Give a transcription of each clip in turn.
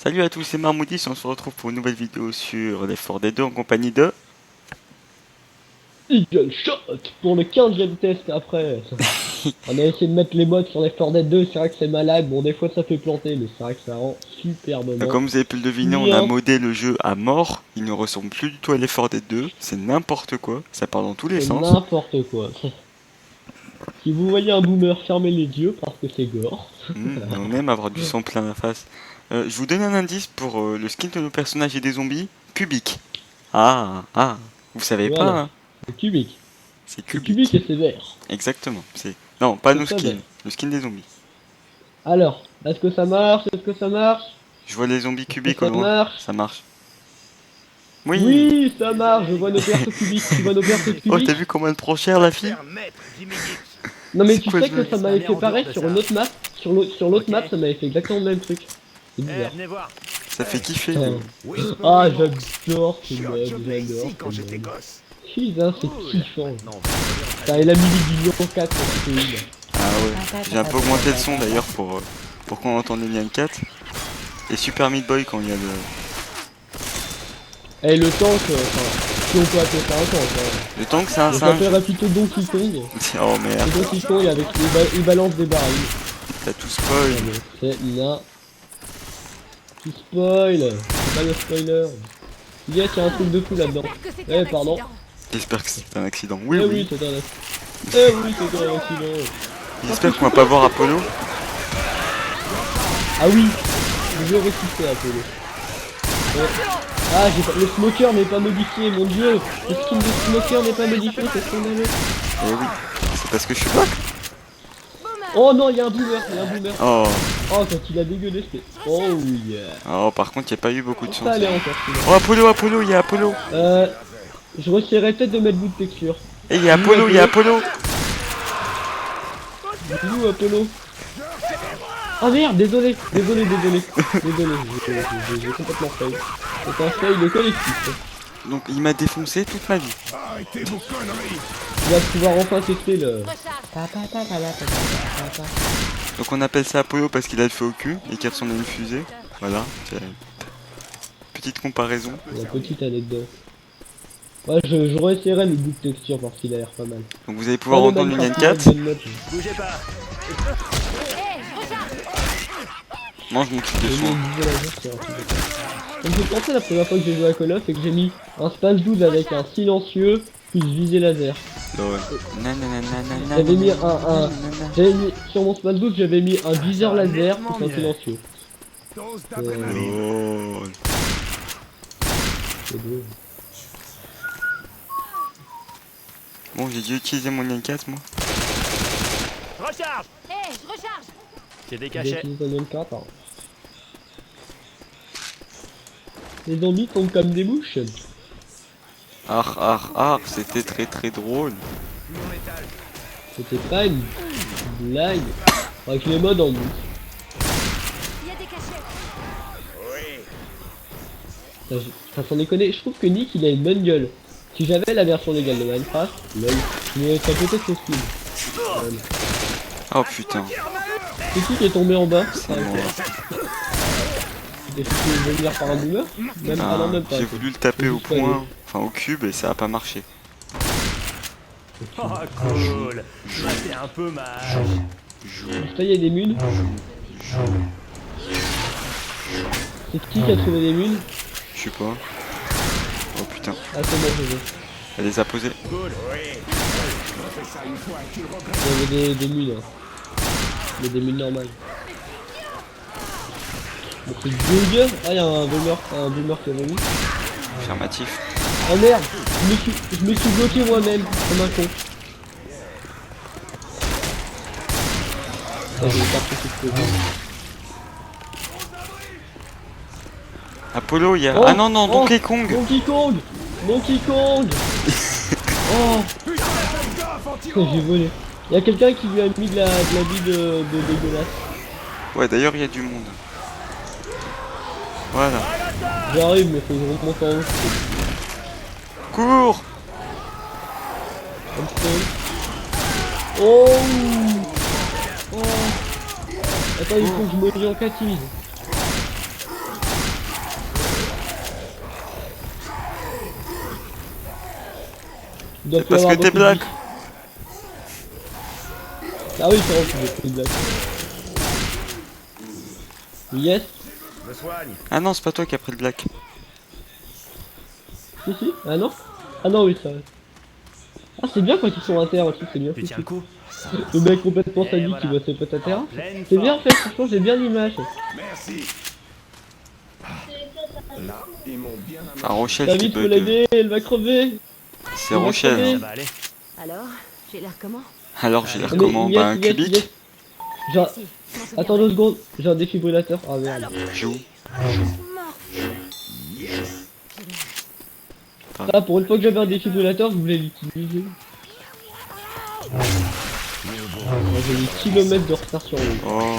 Salut à tous, c'est Marmoudis, on se retrouve pour une nouvelle vidéo sur Left 4 Dead 2 en compagnie de... Eagle Shot pour le 15e test après. On a essayé de mettre les mods sur Left 4 Dead 2, c'est vrai que c'est malade, bon des fois ça fait planter, mais c'est vrai que ça rend superbement Comme vous avez pu le deviner, on a bien. modé le jeu à mort, il ne ressemble plus du tout à Left 4 Dead 2, c'est n'importe quoi, ça part dans tous les C'est sens. n'importe quoi. Si vous voyez un boomer, fermez les yeux parce que c'est gore. On aime avoir du sang plein la face. Je vous donne un indice pour le skin de nos personnages et des zombies, cubique. Vous savez pas, Voilà, hein. c'est cubique. C'est C'est cubique cubique. et sévère. Exactement, c'est... Non, pas C'est nos ça, skins, belle. le skin des zombies. Alors, est-ce que ça marche? Est-ce que ça marche? Je vois les zombies Est-ce que cubiques au ça loin, marche? ça marche. Oui. Oui, ça marche, je vois nos persos cubiques, tu vois nos persos Oh, t'as cubiques? vu comment elle prend cher la fille? Non mais C'est tu quoi sais ce que jeu? ça m'avait fait pareil sur une autre map, sur l'autre map Ok. ça m'avait fait exactement le même truc. C'est bizarre. venez voir. Ça fait kiffer. Oui, je peux Ah vous dire. j'adore ce Je suis mode, joué j'adore ici quand ce j'étais mode. gosse. Putain c'est Cool. kiffant. Maintenant, vous allez en Putain et la musique du Lyon 4 quand c'était une. Ah ouais. J'ai un peu augmenté le son d'ailleurs pour qu'on entende les Lion 4. Et Super Meat Boy quand il y a le... Et le tank, enfin, si on peut appeler ça un tank, hein. Le tank c'est un Je singe. l'appellerais plutôt Donkey Kong. Oh merde, C'est Donkey Kong avec il balance des barils. t'as tout spoil. Non, mais c'est là. Tu spoil. C'est pas le spoiler. Yes, y a un truc de fou là-dedans. Eh pardon. J'espère que c'est un accident. Oui, Eh oui, oui. c'est un accident. Eh oui, c'est un accident. J'espère qu'on va pas voir Apollo. Ah oui, je vais ressusciter Apollo. Ah, le smoker n'est pas modifié, mon dieu. Le skin de smoker n'est pas modifié, c'est scandaleux. Eh oui. C'est parce que je suis pas. Oh non, il y a un boomer, Oh. Oh, quand il a dégueulé, c'était... Oh yeah. Oh, par contre, il n'y a pas eu beaucoup de chance. Ça allait encore, celui-là. Oh, Apollo, il y a Apollo. Je retirerais peut-être de mettre bout de texture. Eh, il y a Apollo, il y a Apollo. Où Apollo? Ah merde, désolé, j'ai complètement fail. C'est un fail collectif. Donc, il m'a défoncé toute ma vie. Tu vas pouvoir enfin tester le... Donc, on appelle ça Apollo parce qu'il a le feu au cul et qu'il ressemble à une fusée. Voilà. Petite comparaison. La petite anecdote. Ouais, je réessayerai le bout de texture parce qu'il a l'air pas mal. Donc, vous allez pouvoir entendre le Lion 4. bougez pas. Mange mon kiff de son. Ça me fait penser la première fois que j'ai joué à Call of et que j'ai mis un space 12 avec un silencieux plus visée laser. J'avais mis j'avais mis sur mon space 12 j'avais mis un viseur laser plus un silencieux. Oh. C'est beau. Bon, j'ai dû utiliser mon Lion 4 moi. Recharge. Je recharge. C'est des J'ai cachets. utilisé un M4, hein. Les zombies tombent comme des mouches. C'était très drôle. C'était pas une blague. Avec les modes en bouche. Il y a des cachets. Ça sans déconner, je trouve que Nick il a une bonne gueule. Si j'avais la version légale de Minecraft, lol, mais ça peut être le skin. Oh putain. C'est qui est tombé en bas? C'est moi. Est-ce que tu veux venir par un boomer? Même, Ah, non, même pas. j'ai voulu le taper au point, enfin au cube et ça a pas marché. Oh, cool. Ah, c'est un peu mal. Ça y a des mules. C'est qui a trouvé des mules? Je sais pas. Oh putain, Ah c'est bon, je veux. elle les a posées. Cool. Il y avait des mules. Hein. Mais des mules normales. Bon, c'est dégueu. Ah y'a un boomer qui avait mis. Affirmatif. Oh merde, je me suis bloqué moi-même comme un con. Ah, j'ai écarté ce que je veux. Apollo, il y a... Oh, ah non, oh, Donkey Kong. Donkey Kong. Oh putain, j'ai volé. Il y a quelqu'un qui lui a mis de la vie de dégueulasse. Ouais, d'ailleurs, il y a du monde. Voilà. J'arrive, mais faut que je remonte en haut. Cours. Comme ça. Oh. Attends, il faut que je me lie en catise. Tu dois C'est plus parce avoir que t'es beaucoup de black. vie. Ah oui, c'est vrai que j'ai pris black. Yes. Je me soigne. Ah non, c'est pas toi qui as pris le black. Si, si. Ah non. Ah non, oui, ça. Ah, c'est bien quand ils sont à terre aussi, c'est bien. Tu tiens le coup? Le mec complètement Et sadique voilà. qui va se mettre à terre. En pleine C'est bien en forme. fait, franchement, j'ai bien l'image. Merci. Là, ils m'ont bien Enfin, Rochelle qui David, faut bug. l'aider, elle va crever. C'est il va Rochelle. crever. Ça va aller. Alors, j'ai l'air comment? Alors j'ai l'air Mais comment? yes, Bah un yes, cubique. yes. J'ai un- Si, je m'en souviens. Attends 2 secondes, j'ai un défibrillateur. Ah merde. Joue. Ah, pour une fois que j'avais un défibrillateur, je voulais l'utiliser. Moi, j'ai des kilomètres de retard sur lui. Oh.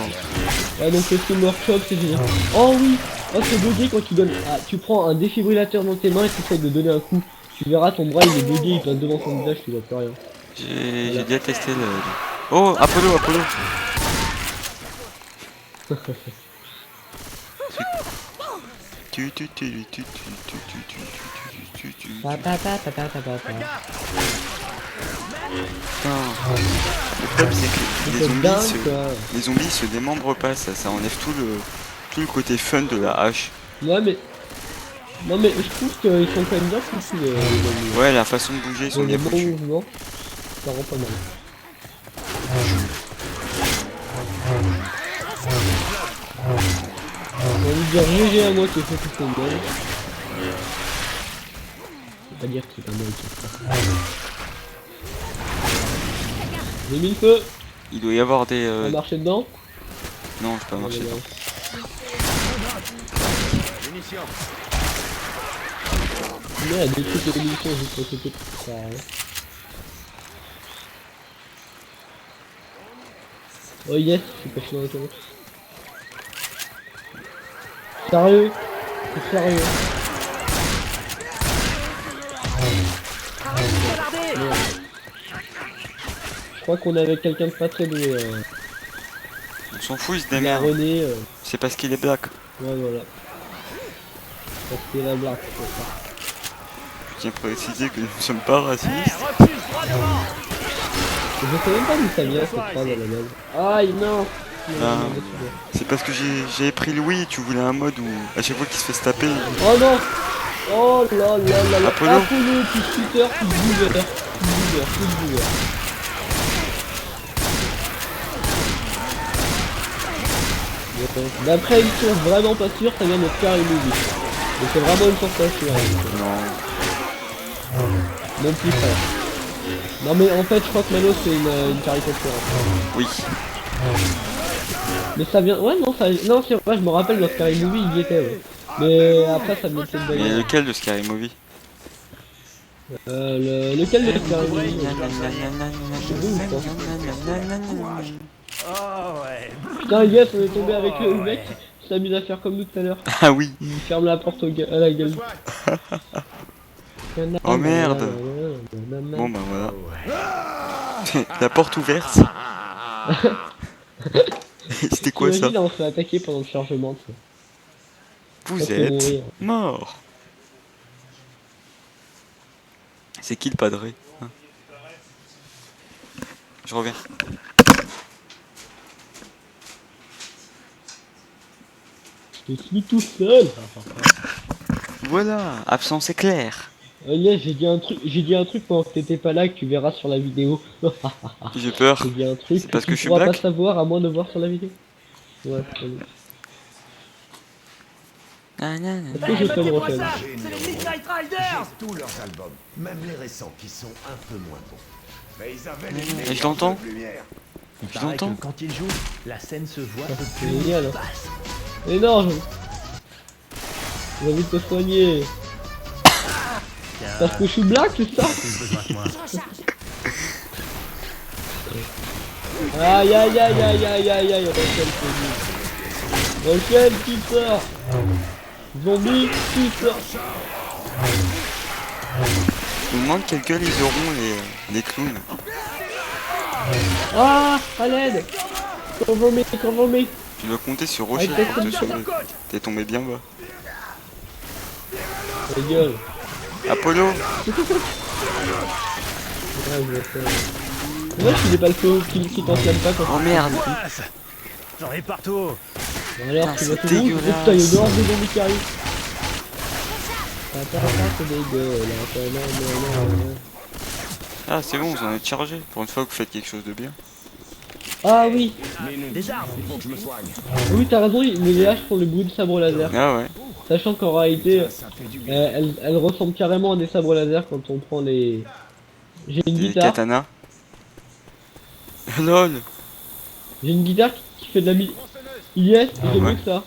Ah, donc le Steam Workshop, c'est génial. Oh oui. Oh, c'est bugué quand tu donnes. Ah, tu prends un défibrillateur dans tes mains et tu essaies de donner un coup. Tu verras ton bras il est bugué, il passe devant ton visage, tu vois plus rien. J'ai déjà testé le... Oh, Apollo, Apollo. Pa, pa, pa, pa, pa, pa, pa. Putain. Le problème c'est que C'est dingue quoi. les zombies se démembrent pas, ça enlève tout le côté fun de la hache. Ouais, mais. Non, mais je trouve qu'ils sont quand même bien foutus les zombies. Ouais, la façon de bouger, ils Ils sont ont des bien bons foutus. mouvements. Ça rend pas mal. J'ai envie de dire GG à moi qui ai fait tout ce monde. Je vais pas dire que c'est un mal qui fait ça. J'ai mis le feu. Il doit y avoir des... On va marcher dedans. Non, je peux pas marcher Allez, dedans. Munitions. Il y a des trucs de munitions juste à côté. Ça sert à rien. Oh yes, je suis passé dans l'autoroute. Sérieux? C'est sérieux? Merde. Je crois qu'on est avec quelqu'un de pas très doué. On s'en fout, il se Il y a démerde. René. C'est parce qu'il est black. Ouais, voilà. Parce que la blague, c'est ça. Je tiens à préciser que nous ne sommes pas racistes. Refuse droit devant. Je sais même pas d'où ça vient cette phrase à la base. Aïe, non! Ah. C'est parce que j'avais pris le Wii et tu voulais un mode où à chaque fois qu'il se fait se taper. Oh non! Oh là là là là! Apollo. Apollo, plus scooter, plus boomer. Plus boomer, plus boomer. D'après une source vraiment pas sûre, ça vient de Scary Movie. Mais c'est vraiment une source pas sûre. Non. Mon petit frère. Non mais en fait je crois que Mano c'est une caricature. Oui. Mais ça vient... Ouais non, ça... Non c'est vrai, je me rappelle dans Scary Movie il y était ouais. Mais après ça me fait de Mais bagarre. lequel de Scary Movie? Lequel de Scary Movie Oh ouais. Putain yes, on est tombé avec le mec qui s'amuse à faire comme nous tout à l'heure. Ah oui. Il ferme la porte à la gueule. Oh merde. Bon bah voilà. La porte ouverte. C'était quoi ça? T'imagines, on se fait attaquer pendant le chargement. Tu vois. Vous Ça fait êtes mourir. mort. C'est qui le padré hein? Je reviens. Je suis tout seul. Voilà, absence éclair. Yes, j'ai dit un truc pendant que t'étais pas là que tu verras sur la vidéo. J'ai peur. J'ai dit un truc C'est parce que tu je suis pourras black pas savoir à moins de voir sur la vidéo. Ouais, allez. Est-ce que je peux me refaire? C'est les Midnight Riders. J'ai tous leurs albums, même les récents qui sont un peu moins bons. Mais ils avaient les Et je meilleurs l'entends. jeux de lumière. Il Je paraît l'entends. que quand ils jouent, la scène se voit Ça, peu c'est plus génial, hein. basse. Énorme. J'ai envie de te soigner. Tiens, Parce que je suis black, c'est ça? plus besoin que moi. Je recharge. Aïe aïe aïe aïe aïe aïe aïe, Rochelle, Rochelle, qui sort? Zombie, qui sort? Je me demande quelle gueule ils auront les clowns. Ah, à l'aide! Cover me. Tu dois compter sur Rocher Ah, pour te sauver. T'es tombé bien bas. Ta gueule. Apollo. Ouais, je vois ça. Dommage qu'il ait pas le feu qui t'enflamme pas quand Oh merde. Mince. J'en ai partout. Bon, alors, Putain, tu vas c'est tout rouge. dégueulasse. Oh putain, il y a dehors des zombies qui arrivent. C'est dégueulasse. Non. Ah c'est bon, vous en êtes chargé. Pour une fois que vous faites quelque chose de bien. Ah oui, Des armes. oui t'as raison, les haches font le bruit de sabre laser. Ah ouais. Sachant qu'en réalité, elles ressemblent carrément à des sabres laser quand on prend les... J'ai une Des guitare, katanas. Lol. j'ai une guitare qui fait de la musique. Yes, j'ai ouais. mieux que ça.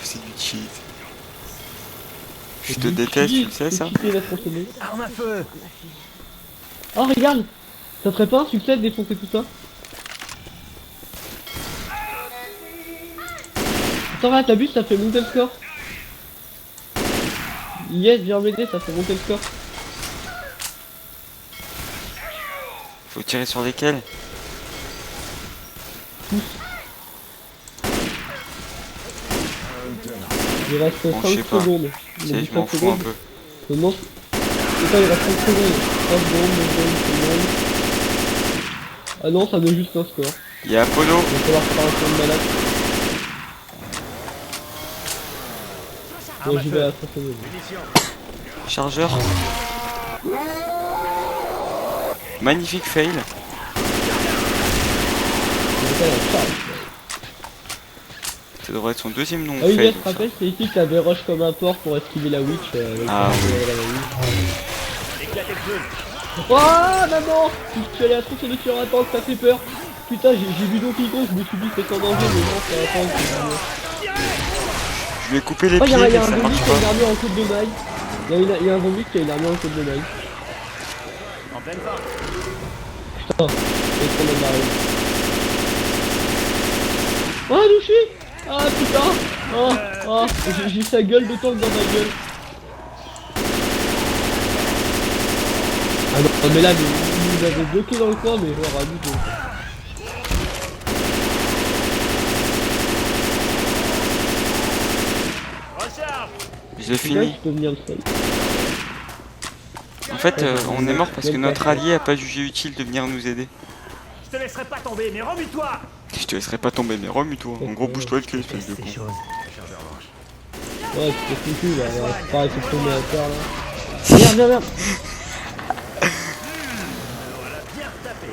C'est du cheat. Je te déteste, tu le sais ça? Arme à feu. Oh regarde, ça serait pas un succès de défoncer tout ça? Attends là, t'as vu, ça fait monter le score. Yes, viens m'aider, ça fait monter le score. Faut tirer sur lesquels? Il reste Bon, 5 je sais pas. secondes. Tu sais, je m'en fous un peu. Non, c'est pas, il reste 5 secondes. 3 secondes, 2 secondes, 1 seconde. Ah non, ça met juste un score. Il y a Apollo. Il va falloir faire un tour de malade. Arme Bon, à j'y vais feu. à 3 secondes. Chargeur. Magnifique fail. Il va faire un charge. Ça devrait être son deuxième nom. Ah oui, fail, je te rappelle, c'est ici que t'avais rush comme un porc pour esquiver la witch. Ah oui. Éclatez le feu. Oh maman, tu allais à trop sur le tir à temps, ça fait peur. Putain, j'ai vu Donkey Kong, je me suis dit c'est en danger, mais non, c'est à temps. Je lui ai coupé les Oh, pieds, y'a mais un ça zombie marche qui a une pas. armure en côte de maille. Y'a un zombie qui a une armure en côte de maille. En pleine forme. Putain, c'est trop mal barré. Oh, Luffy. Ah putain. Oh, j'ai sa gueule de tank dans ma gueule. Ah non, mais là, il nous avait bloqué dans le coin, mais genre à nous. Recharge. Je l'ai Là, fini. je peux venir le seul. En fait, on est mort parce que notre allié a pas jugé utile de venir nous aider. Je te laisserai pas tomber, mais remue-toi. Je te laisserai pas tomber, mais remue-toi. En gros, bouge-toi le cul, espèce de con. Ouais, c'est foutu là, c'est pareil, c'est tombé à terre là. Merde.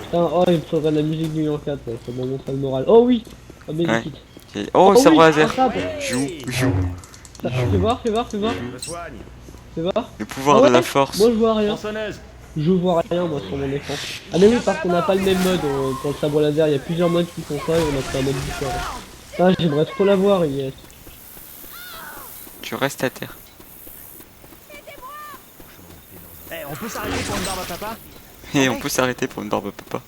Putain, oh, il me faudrait de la musique du Lion 4, ça me montre le moral. Oh oui. Oh, mais Ouais. quitte. Oh, sabre oui, laser. attrape. Joue. Fais voir. Je me soigne. Fais voir. Le pouvoir Ah de ouais, la force. Moi je vois rien. Tronçonneuse. Je vois rien moi sur mon écran. Ah mais oui, parce qu'on n'a pas le même mode pour le sabre laser, il y a plusieurs modes qui font ça et on a fait un mode différent. Ah, j'aimerais trop la voir, Yes. Tu restes à terre. Eh, on peut s'arrêter pour une barbe à papa? Et on peut s'arrêter pour une barbe à papa.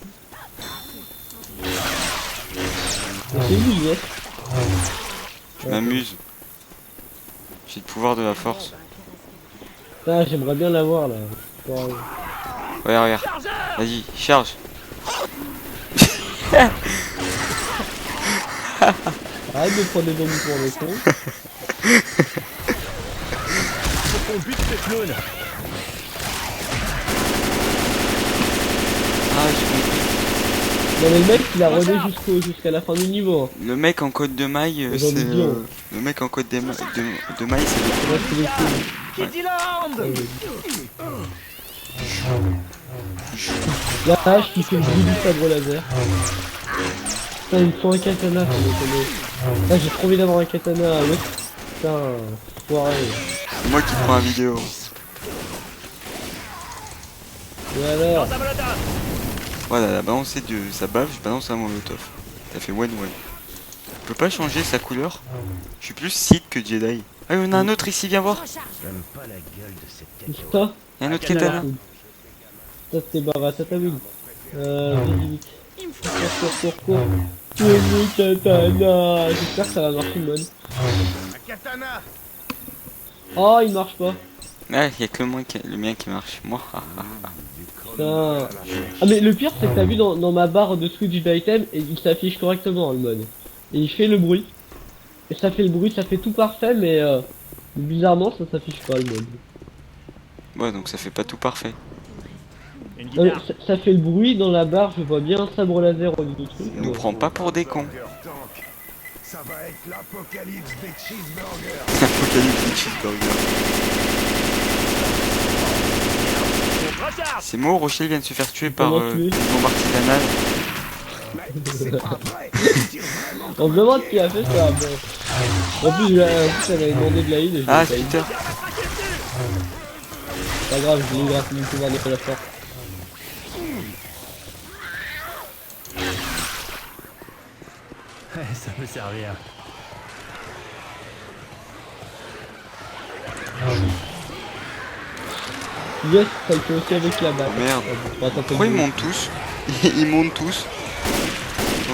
C'est lui, Yes. Je m'amuse. J'ai le pouvoir de la force. Ah, j'aimerais bien la voir là. Ouais, regarde. Vas-y, charge. Arrête de prendre des zombies pour les cons. Faut qu'on bute ce clown. Ah, j'ai compris. Non mais le mec il a rodé jusqu'à la fin du niveau. Hein. Le mec en code de maille, Les c'est. zombies, hein. Le mec en code de maille, c'est le. Ouais, c'est les couilles. Kittyland. La hache qui fait le bruit du sabre laser. Putain, il me faut un katana, ça me connaît. Ah, j'ai trop envie d'avoir un katana à l'autre. Putain, foiré. C'est moi qui prends la vidéo. Et alors? Lance un molotov. Voilà, elle a balancé de sa bave, je balance un molotov. Ça fait one. On peut pas changer sa couleur. Je suis plus Sith que Jedi. Ah, il y en a un autre ici, viens voir. J'aime pas la gueule de cette cacahuète. Ça, Il y a un autre Katana. katana. ça c'était barra, ça t'a vu. Vite. Cours. Tu es le katana. J'espère que ça va marcher, mode. Un katana. Oh, il marche pas. Ah, il y a que le mien qui marche. Moi, Putain. Ah mais le pire c'est que t'as vu dans ma barre de switch d'item et il s'affiche correctement le mode. Et il fait le bruit. Et ça fait le bruit, ça fait tout parfait mais bizarrement ça s'affiche pas le mode. Ouais, donc ça fait pas tout parfait. Une Non, mais guitare. ça fait le bruit dans la barre, je vois bien un sabre laser au niveau du truc. Nous prend pas pour des cons. Burger Tank. Ça va être l'apocalypse des cheeseburgers. Apocalypse de cheeseburger. Recharge. C'est moi, Rochelle vient de se faire tuer par Comment une tuer bombe artisanale. Mais c'est pas vrai. Tu tires vraiment On se demande qui a fait ça. Bon. En plus, elle avait demandé de la heal et je Ah, l'ai pas heal. Twitter. Pas grave, je l'ai eu grâce à mon pouvoir de la force. Ouais, ça peut servir. Yes, ça le fait aussi avec la balle. Merde. Bon, attends, Pourquoi ils montent montent tous? Ils montent tous.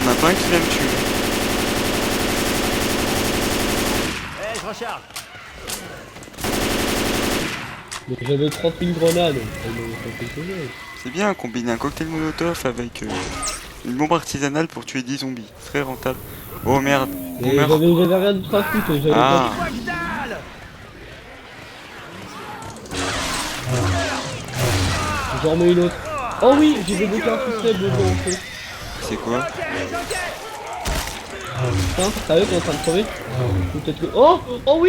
On a pas un qui va me tuer. Eh, je recharge. J'avais 30 000 grenades. Elles m'ont fait quelque chose. C'est bien, combiner un cocktail molotov avec une bombe artisanale pour tuer 10 zombies. Très rentable. Oh merde. On Mais meurt. j'avais rien de tout à foutre. J'avais Ah. pas... J'en remets une autre. Oh oui, j'ai débloqué un succès de en fait. C'est quoi? Putain, sérieux, t'es en train de crever? Peut-être que... Oh oh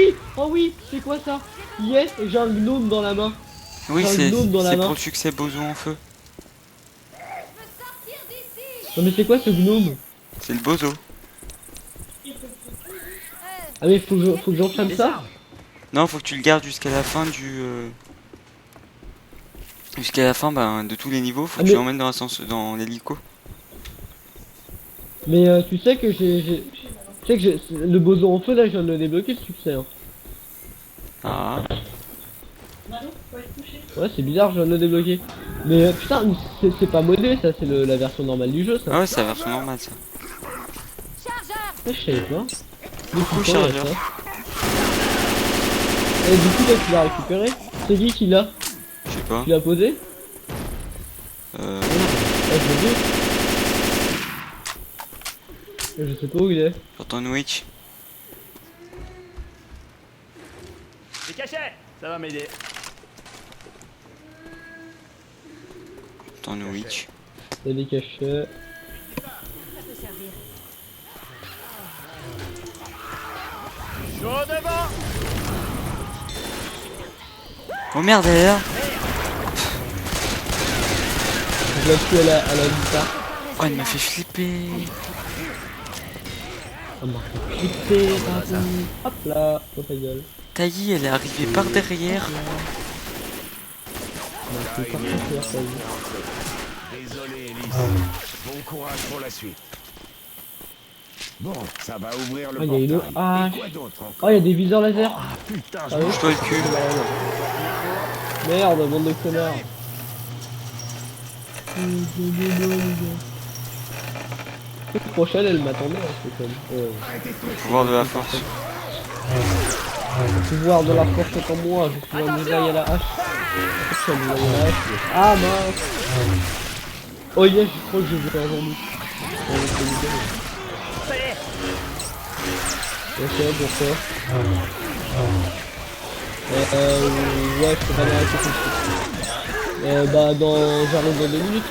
oui, c'est quoi ça? Yes, j'ai un gnome dans la main. Oui, J'ai un c'est gnome dans la main. pour le succès boson en feu. Non mais c'est quoi ce gnome? C'est le bozo. Ah mais faut que j'enflamme Les ça? armes. Non, faut que tu le gardes jusqu'à la fin du... Jusqu'à la fin de tous les niveaux, faut Ah, que mais- tu l'emmènes dans l'hélico. Mais tu sais que tu sais que le boson en feu là, je viens de le débloquer le succès. Hein. Ah. Ouais, c'est bizarre, je viens de le débloquer. Mais putain, c'est pas modé ça, c'est la version normale du jeu ça. Ah ouais, c'est la version normale ça. Ouais, je savais pas. Du Coucou, coup, quand il y a chargeur. ça. Et du coup, là, tu l'as récupéré. C'est qui l'a? Je sais pas. Tu l'as posé? Euh... Ah, je l'ai vu. Je sais pas où il est. Sur ton Twitch. Des cachets. Ça va m'aider. Ton Twitch. Il y a des cachets. Chaud devant. Oh merde, elle est là. Je l'ai tué à la guitare. Oh, elle m'a fait flipper. On m'a fait flipper, pardon. Hop là, dans ta gueule. Tailly, elle est arrivée par derrière. On m'a fait partir, ta gueule. Désolé, Elise. Bon courage pour la suite. Bon, ça va ouvrir le Ah, il y a une autre. portail. Ah, Et quoi d'autre encore? oh, il y a des viseurs laser. Ah putain, je Ah oui. Bouge-toi le cul. Merde, bande de connards. La prochaine, elle m'attendait, hein, c'est comme. Pouvoir de la force. Le pouvoir de la force est en moi, je suis un mosaïque à la hache. Je suis un mosaïque à la hache. Ah mince. Oh yes, je crois que j'ai vu un jour Ça y est. Ok, pourquoi ouais, je peux pas m'arrêter tout de suite. Bah, j'arrive dans 2 minutes.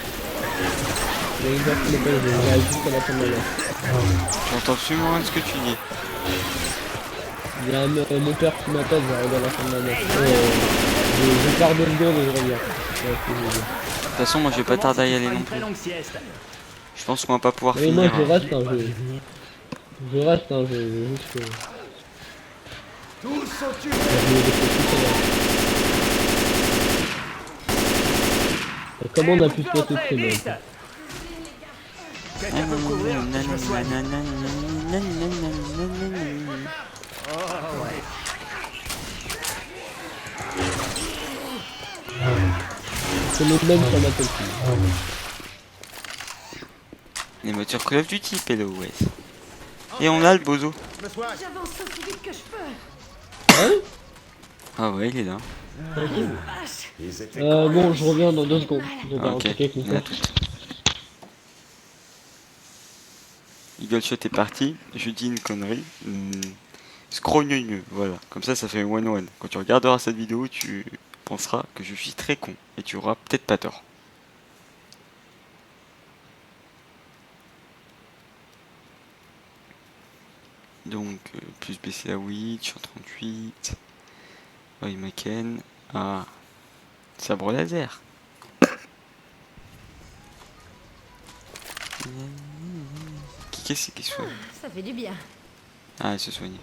Il y a une heure qui m'appelle, j'arrive juste à la fin de la heure. J'entends absolument rien de ce que tu dis. Il y a un moteur qui m'appelle, j'arrive à la fin de la heure. Je pars 2 secondes et je reviens. Ouais, c'est ce que je veux dire. De toute façon, moi je vais pas tarder à y aller non Une plus. très longue sieste. Je pense qu'on va pas pouvoir Mais moi, finir. je reste, hein, je reste, hein, je juste. Tous au tube. Comment on a pu se Plus passer de rentrer, ces vite. mecs? Quelqu'un peut me couvrir, que je me soigne. Oh ouais. C'est le même sur ma tête. Les moteurs Call of Duty, pélo, ouais. Et on a le bozo. Je me soigne. J'avance aussi vite que je peux. Hein? Ah ouais, il est là. Ils étaient Bon, je reviens dans 2 secondes. Je vais Ah, un ok, truc avec mon il y en a frère. toutes. Eagle Shot est parti. Je dis une connerie. Scrogneux, voilà. Comme ça fait one-one. Quand tu regarderas cette vidéo, tu penseras que je suis très con. Et tu auras peut-être pas tort. Donc, plus baisser la Witch en 38. Oui, Maken. Ah. Sabre laser. Qu'est-ce qui soigne? Ça fait du bien. Ah, elle se soignait.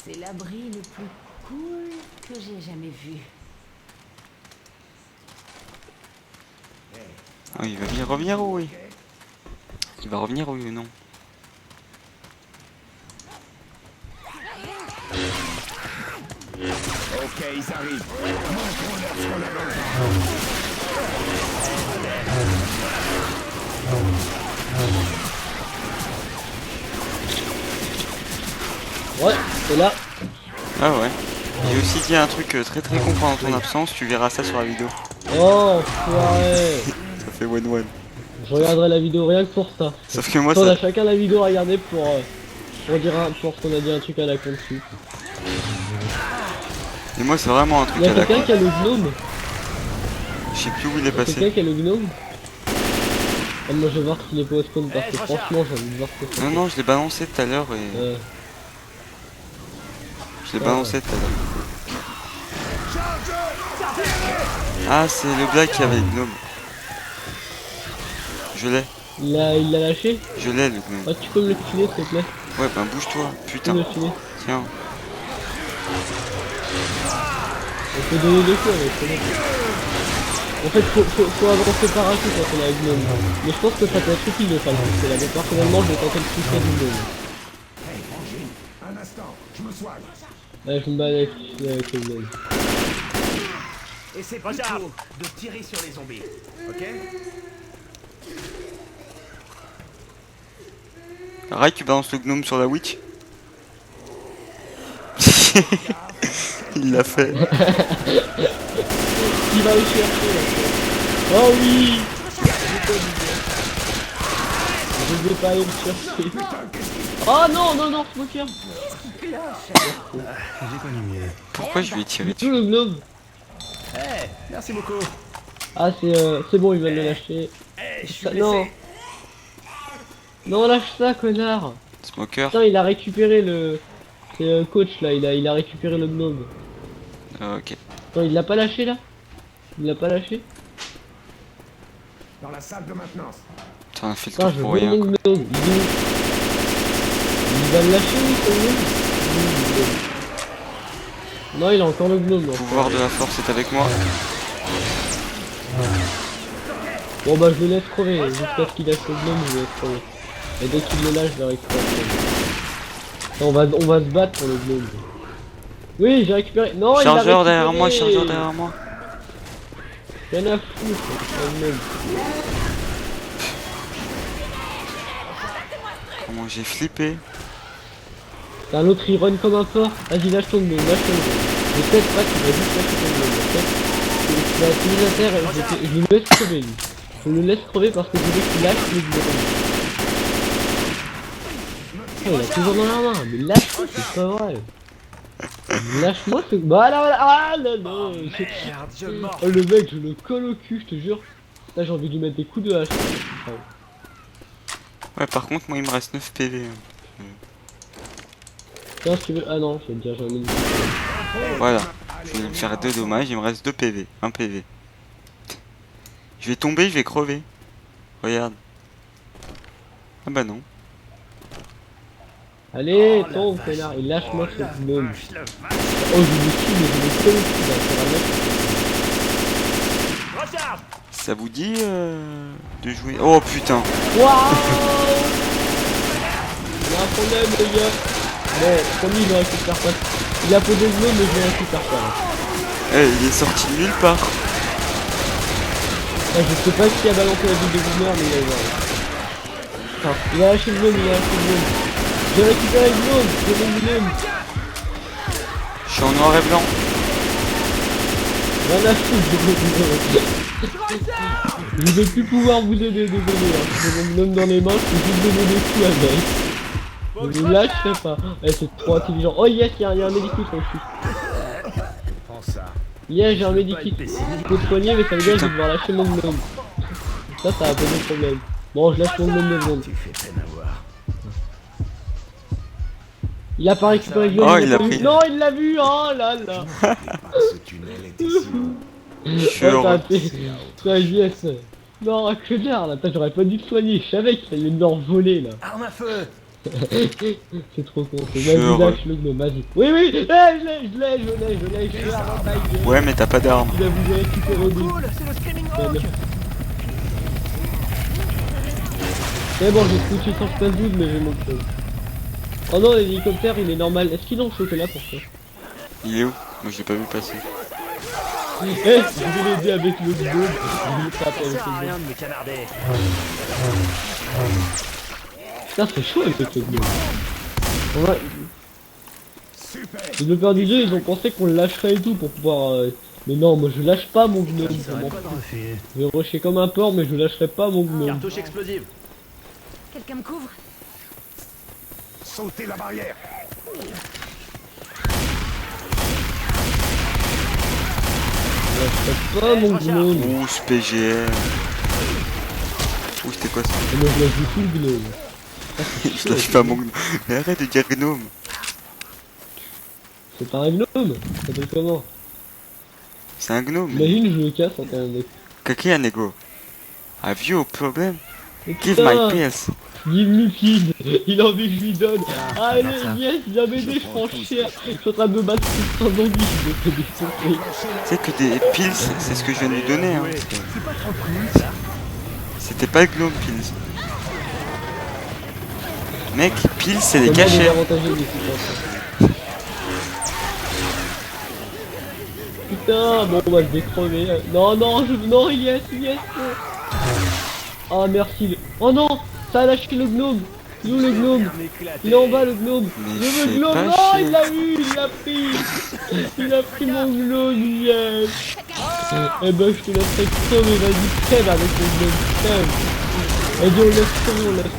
C'est l'abri le plus cool que j'ai jamais vu. Ah, il va bien revenir ou oui? Il va revenir oui ou non? Ok, ils arrivent. Montrons-leur ce qu'on a dans le Ouais, c'est là. Ah ouais. J'ai aussi dit un truc très très con pendant ton absence, tu verras ça sur la vidéo. Oh, enfoiré. Ça fait one. Je regarderai la vidéo rien que pour ça. Sauf que moi On ça... a chacun la vidéo à regarder pour dire pour qu'on a dit un truc à la con dessus. Et moi c'est vraiment un Il truc y a à la quelqu'un con. qui a le gnome. Je sais plus où il est Quelqu'un passé. qui a le gnome. Ah, moi je vais voir s'il est pas au spawn parce que franchement j'ai envie de voir ce que c'est. Non, je l'ai balancé tout à l'heure et... Je l'ai balancé tout à l'heure. Ah, c'est le black qui avait le gnome. Je l'ai. Il l'a lâché. Je l'ai le gnome. Ah, tu peux me le filer s'il te plaît. Ouais, ben bouge-toi. Tu peux Putain. me le filer. Tiens. On peut donner deux coups avec, c'est bon. En fait, faut avancer par un coup quand on a le gnome. Mais je pense que ça peut être utile de faire le pousser là. Mais personnellement, je vais tenter de pousser du gnome. Hey, Frangine, un instant, je me soigne. Ouais, je me bats avec le gnome. Et c'est plutôt de tirer sur les zombies. Ok? Rai, tu balances le gnome sur la witch. Il l'a fait. Il va le chercher là. Oh oui. Je vais pas aller le chercher. Oh non, Smoker. J'ai connu mieux. Pourquoi je lui ai tiré Tout dessus? le gnome. Eh, merci beaucoup. Ah c'est bon, il va le lâcher. Eh, je suis Ça- blessé. non. Non, lâche ça, connard. Smoker. Putain, il a récupéré le... C'est coach là, il a récupéré le gnome. Ah, ok. Non, il l'a pas lâché là. Il l'a pas lâché. Dans la salle de maintenance. T'en as fait le Putain, tour je pour veux rien. mon Quoi. gnome. Il va le lâcher, lui, son gnome. Non, il a encore le gnome. Le là. pouvoir de la force est avec moi. Bon bah je le laisse crever, jusqu'à ce qu'il lâche le gnome, je le laisse crever. Et dès qu'il le lâche, je le récupère. On va se battre pour le gnome. Oui, j'ai récupéré. Non, il l'a Chargeur derrière moi, récupéré. chargeur derrière moi. Rien à foutre, le gnome. Comment j'ai flippé. T'as l'autre, il run comme un porc. Vas-y, lâche ton gnome, lâche ton gnome. Je peut-être pas qu'il va juste lâcher ton gnome. Il va être mis à terre et je le laisse crever, lui. Je le laisse crever parce que je veux qu'il lâche le gnome. Oh, il a toujours dans la main, mais lâche-moi, c'est pas vrai. Lâche-moi ce... Bah là, ah là là. Merde, je mords. Oh le mec, je le colle au cul, je te jure. Là j'ai envie de lui mettre des coups de hache. Ouais, par contre, moi il me reste 9 PV. hein. Tiens, si tu veux... Ah non, je vais te dire, j'en ai une. Voilà. Je vais me faire 2 dommages, il me reste 2 PV. 1 PV. Je vais tomber, je vais crever. Regarde. Ah bah non. Allez, tombe, connard, et lâche-moi ce gnome. Vache, le vache. Oh, je me tue, mais je me colle au cul, là, c'est un mec. Regarde. Ça vous dit de jouer... Oh putain. Waouh. Il y a un problème, les gars. Bon, promis, je le récupère pas. Il a posé le gnome, mais je le récupère pas. Là. Eh, il est sorti de nulle part. Ah, je sais pas qui a balancé la ville de Boomer, mais il a eu. Enfin, il a lâché le gnome, il a lâché le gnome. J'ai récupéré le gnome, j'ai mon gnome. Je suis en noir et blanc. Rien à foutre, je vais plus pouvoir vous aider, désolé. Hein. J'ai mon gnome dans les mains, je peux juste donner des coups avec. Je ne lâcherai pas. Eh, c'est trop intelligent. Oh yes, il y a un medikit aussi. Prends ça. Yes, j'ai un Pas medikit. être pessimiste. Je peux te soigner, mais ça veut dire que je vais devoir lâcher mon gnome. Ça va poser problème. Bon, je lâche mon gnome 2 secondes. Tu fais peine à voir. Il a pas récupéré le gnome. Oh, il il l'a l'a pas vu. pris. Non, il l'a vu. Oh là là. Ce tunnel était si long. Je suis Oh, t'as heureux. fait. Toi, yes. Non, un connard là. J'aurais pas dû te soigner. Je savais qu'il allait me l'envoler là. Arme à feu. C'est trop con. Je suis Vas-y, heureux. lâche le gnome. Vas-y. Oui, oui. Je l'ai. Je suis à la taille. Ouais, mais t'as pas d'arme. Il a voulu récupérer au début. Cool, c'est le Screaming Hawk. C'est bon, j'ai scouché sans space double, mais j'ai mon truc. Oh non, l'hélicoptère il est normal. Est-ce qu'il est en chocolat pour ça? Il est où? Moi je l'ai pas vu passer. Eh, je vais l'aider avec le gnome. Je vais le frapper Ça avec sert à le rien gnome. de me canarder. Putain, c'est chaud avec le gnome. Ouais. Les développeurs du jeu, ils ont pensé qu'on le lâcherait et tout pour pouvoir... Mais non, moi je lâche pas mon gnome. Ça vraiment. pas de refus. Je vais rusher comme un porc, mais je lâcherai pas mon gnome. Cartouche explosive. Quelqu'un me couvre? Sautez la barrière. Je lâcherai pas mon gnome. Ouh, ce PGR. Ouh, c'était quoi ça? Et moi je lâche du tout le gnome. Je lâche pas mon gnome. Mais arrête de dire gnome. C'est pas un gnome. Ça s'appelle comment? C'est un gnome. Imagine, je le casse en temps de... Kaki un ego. Have you a problem? Mais Give putain, my pills. Give me kid. Il a envie que je lui donne. Allez, ça. yes, viens m'aider, je prends cher. Je suis en train de me battre contre un zombie. Je me fais défoncer. Tu sais que des pills, c'est ce que je viens de lui donner. Hein, parce que C'est pas trop cool ça. c'était pas le gnome pills. Mec, pills c'est des Comment cachets. désavantager les supporters. Putain, bon, bah, je vais crever. Non, non, non, yes. Ah, merci. Oh non, ça a lâché le gnome. Il est où le gnome? Il est en bas le gnome. Mais Je veux fais le gnome. pas Non, chier. il l'a vu, il l'a pris. Il a pris mon gnome, yes. Eh ben, je te laisserai crever, vas-y, crève avec le gnome, crève. Vas-y, on laisse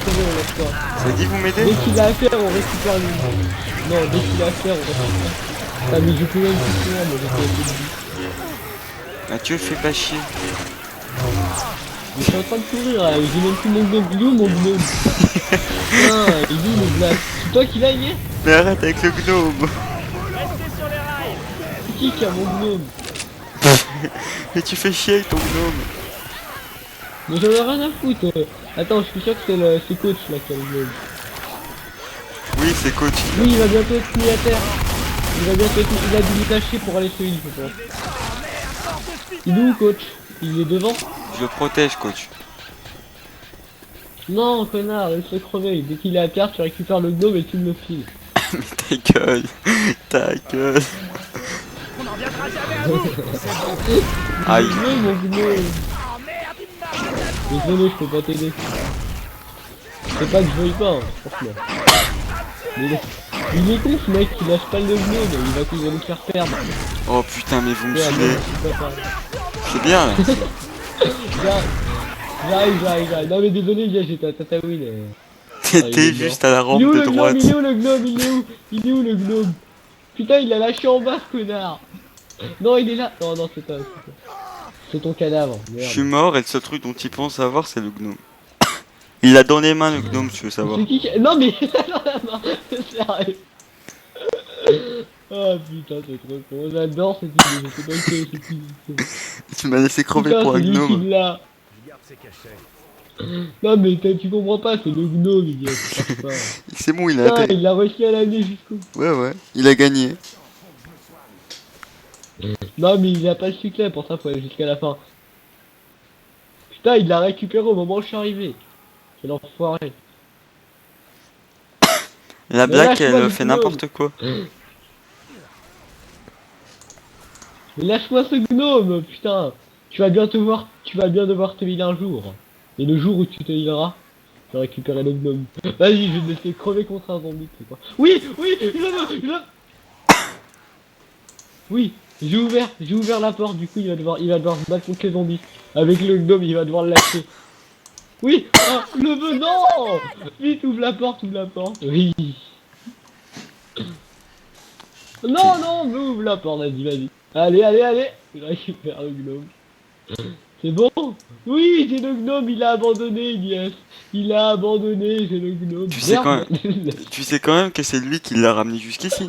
pas. Ça dit vous m'aider? Dès qu'il a à faire, on récupère le gnome. Non, dès qu'il a à faire, on récupère. Ah, mais je peux même plus souvent, mais j'ai fait le Mathieu, fais pas chier. Je suis en train de courir là, j'ai même plus mon gnome. Il est où mon gnome? Putain, il est où le black? C'est toi qui l'as hier? Mais arrête avec le gnome. Restez sur les rails. C'est qui a mon gnome? Mais tu fais chier avec ton gnome. Mais j'en ai rien à foutre. Attends, je suis sûr que c'est coach là qui a le gnome. Oui, c'est coach. Oui, il va bientôt être mis à terre. Il a dû le lâcher pour aller sur l'île, je pense. Il est où coach? Il est devant? Je le protège, coach. Non, connard, laisse-le crever. Dès qu'il est à terre, tu récupères le gnome et tu me le files. Mais ta gueule. Ta gueule. On en reviendra jamais à vous. Aïe. Oui, mon gnome. Oh merde, il me marche. Désolé, je peux pas t'aider. C'est pas que je veuille pas, hein, franchement. Mais il est con ce mec, il lâche pas le gnome, il va nous faire perdre. Oh putain, mais vous me Merde, saoulez. c'est pas pareil. C'est bien là. J'arrive. Non mais désolé, gars, j'étais à Tatooine. il est T'étais mort. juste à la rampe Il est où de le gnome? droite. Il est où le gnome? Il est où le gnome? Putain, il l'a lâché en bas, ce connard. Non, il est là. Non, c'est pas. C'est ton cadavre. Je Merde. suis mort et le seul truc dont il pense savoir c'est le gnome. Il a dans les mains le gnome, tu veux savoir. C'est qui Non mais il a dans la main. C'est sérieux. Oh putain, c'est trop con. J'adore cette idée. Je sais pas qui c'est qui. Tu m'as laissé crever Putain, pour un c'est lui qui gnome. l'a. Je garde ses cachets. Non mais tu comprends pas, c'est le gnome, il gars. Tu comprends pas. C'est bon, il a Putain, atteint. il a réussi à l'amener jusqu'au. Ouais, il a gagné. Non mais il a pas le succès, pour ça faut aller jusqu'à la fin. Putain, il l'a récupéré au moment où je suis arrivé. C'est l'enfoiré. La Mais blague, lâche-moi elle le fait gnome. n'importe quoi. Mais lâche-moi ce gnome, putain. Tu vas bien devoir te healer un jour. Et le jour où tu te healeras, tu vas récupérer le gnome. Vas-y, je vais te laisser crever contre un zombie, c'est quoi. Oui, je veux. Oui, J'ai ouvert la porte, du coup il va devoir se battre contre les zombies. Avec le gnome, il va devoir le lâcher. Oui, ah, le venant. Vite, ouvre la porte, Oui. Non, non, ouvre la porte, vas-y. Allez, je récupère le gnome. C'est bon? Oui, j'ai le gnome, il a abandonné, yes. Il a abandonné, j'ai le gnome. Tu sais Merde. Tu sais quand même que c'est lui qui l'a ramené jusqu'ici.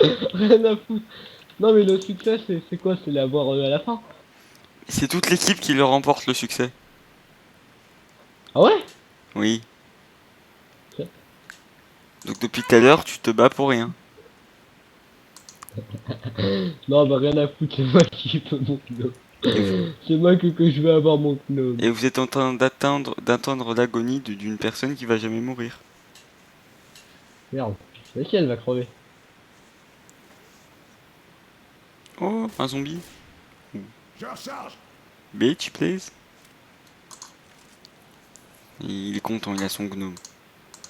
Rien à foutre. Non mais le succès c'est quoi? C'est l'avoir à la fin. C'est toute l'équipe qui le remporte le succès. Ah ouais? Oui. Ok. Donc depuis tout à l'heure, tu te bats pour rien. Non bah rien à foutre, c'est moi qui veux mon gnome. C'est moi que je veux avoir mon gnome. Et vous êtes en train d'attendre l'agonie d'une personne qui va jamais mourir. Merde. Mais si elle va crever. Oh, un zombie. Je recharge. Bitch, please. Il est content, il a son gnome.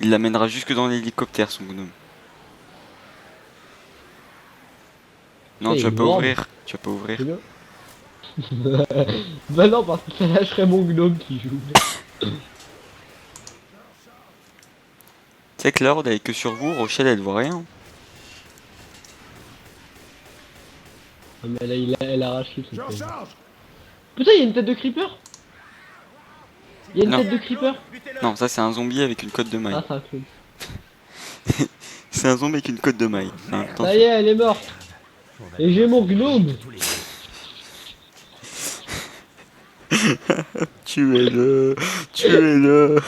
Il l'amènera jusque dans l'hélicoptère, son gnome. Non, Et tu vas il pas mord. ouvrir. Tu vas pas ouvrir. C'est bien. Bah non parce que ça lâcherait mon gnome qui joue. Tu sais que Lord, elle est que sur vous, Rochelle, elle voit rien. Ah, mais là elle arrache tout. Je recharge. Putain, il y a une tête de creeper. Il y a une Non. tête de creeper. Non, ça c'est un zombie avec une cote de maille. Ah, c'est un truc. C'est un zombie avec une cote de maille. Hein, Ça attention. y est, elle est morte. Et j'ai mon gnome. Tuez-le. Tuez-le.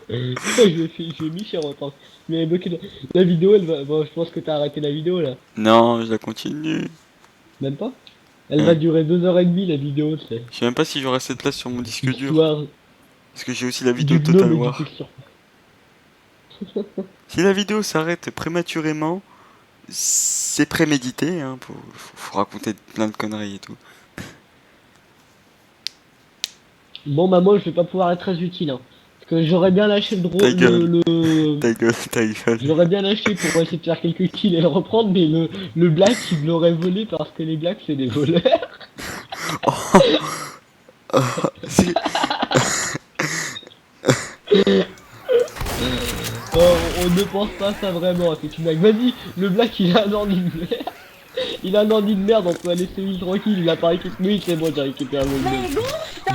J'ai mis sur autant. Mais bloqué la vidéo, elle va. Bon, je pense que t'as arrêté la vidéo là. Non, je la continue. Même pas. Elle va durer 2h30 la vidéo, tu sais. Je sais même pas si j'aurai assez de place sur mon disque dur. Histoire Parce que j'ai aussi la vidéo du Total gnome et du War. texture. Si la vidéo s'arrête prématurément, c'est prémédité. Hein, faut raconter plein de conneries et tout. Bon, bah, moi, je vais pas pouvoir être très utile. Hein. Parce que j'aurais bien lâché le Ta drone. gueule. Ta gueule, ta gueule. J'aurais bien lâché pour essayer de faire quelques kills et le reprendre, mais le black il me l'aurait volé parce que les blacks c'est des voleurs. C'est- Oh, on ne pense pas ça vraiment, c'est une blague. Vas-y, le black il a un ordi de merde. Il a un ordi de merde, on peut aller se heal tranquille, il a pas récupéré, c'est moi j'ai récupéré mon gnome.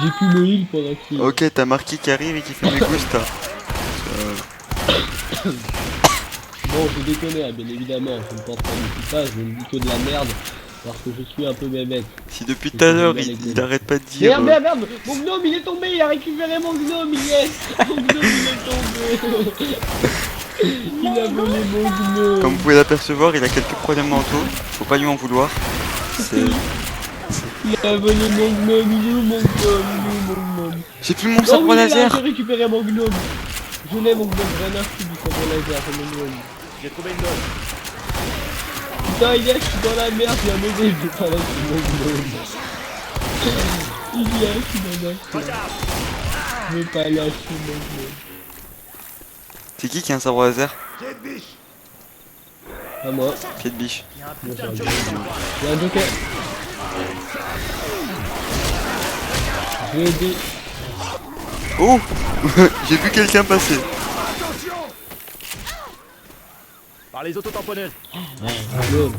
J'ai pu le heal pendant qu'il... Ok, t'as Marquis qui arrive et qui fait mes gusta. Bon, je déconne, hein, bien évidemment, je ne pense pas du tout ça, je ne dis que de la merde, parce que je suis un peu bébête. Si depuis tout à l'heure il arrête pas de dire. Merde, mon gnome il est tombé, il a récupéré mon gnome, yes. Mon gnome il est tombé. Il a volé mon gnome. Comme vous pouvez l'apercevoir, il a quelques problèmes mentaux. Faut pas lui en vouloir. C'est. Il a volé mon gnome, il est où mon gnome, J'ai plus mon Oh sabre oui, il a laser. récupéré mon gnome. Je l'ai mon gnome, rien à foutre du sabre laser, c'est mon gnome. J'ai trouvé une dose. Putain, il est, je suis dans la merde, viens m'aider, je vais pas lâcher mon gnome. Il y a, je suis dans la merde. Je vais pas lâcher mon gnome. C'est qui a un sabre laser? Pied de biche. À moi. Pied de biche. Il y a un Bon, putain de ça joker. Il y a un joker. Je vais aider. Oh. J'ai vu quelqu'un passer. Attention. Par les autotamponneuses. Gnome.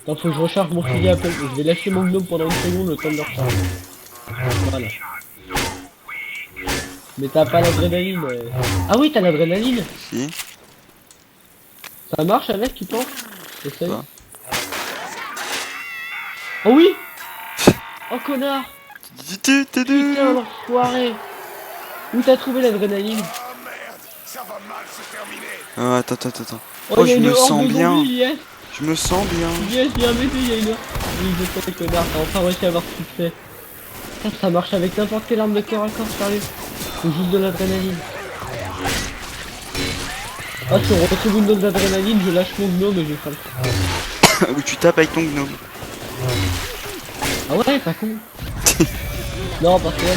Attends, faut que je recharge mon fusil à pompe. Je vais lâcher mon gnome pendant une seconde le temps de le recharger. Voilà. Mais t'as pas l'adrénaline. Ah oui, t'as l'adrénaline. Si. Ça marche avec, tu penses? Essaye. Quoi? Oh oui. Oh connard. Putain, Putain, l'enfoiré. Où t'as trouvé l'adrénaline? Oh merde. Ça va mal se terminer. Ah, attends. Oh, Oh, il y a je une me horde sens de bien. zombies, yes. Je me sens bien. Yes, viens m'aider, il y a une horde. Oui, je sais, connard, t'as enfin réussi à avoir succès. Ça marche avec n'importe quelle arme de corps à corps, sérieux. Faut juste de l'adrénaline. Ah, si on retrouve une dose d'adrénaline, je lâche mon gnome et je fais le... Ou tu tapes avec ton gnome. Ah ouais, pas con. Non, parce que là,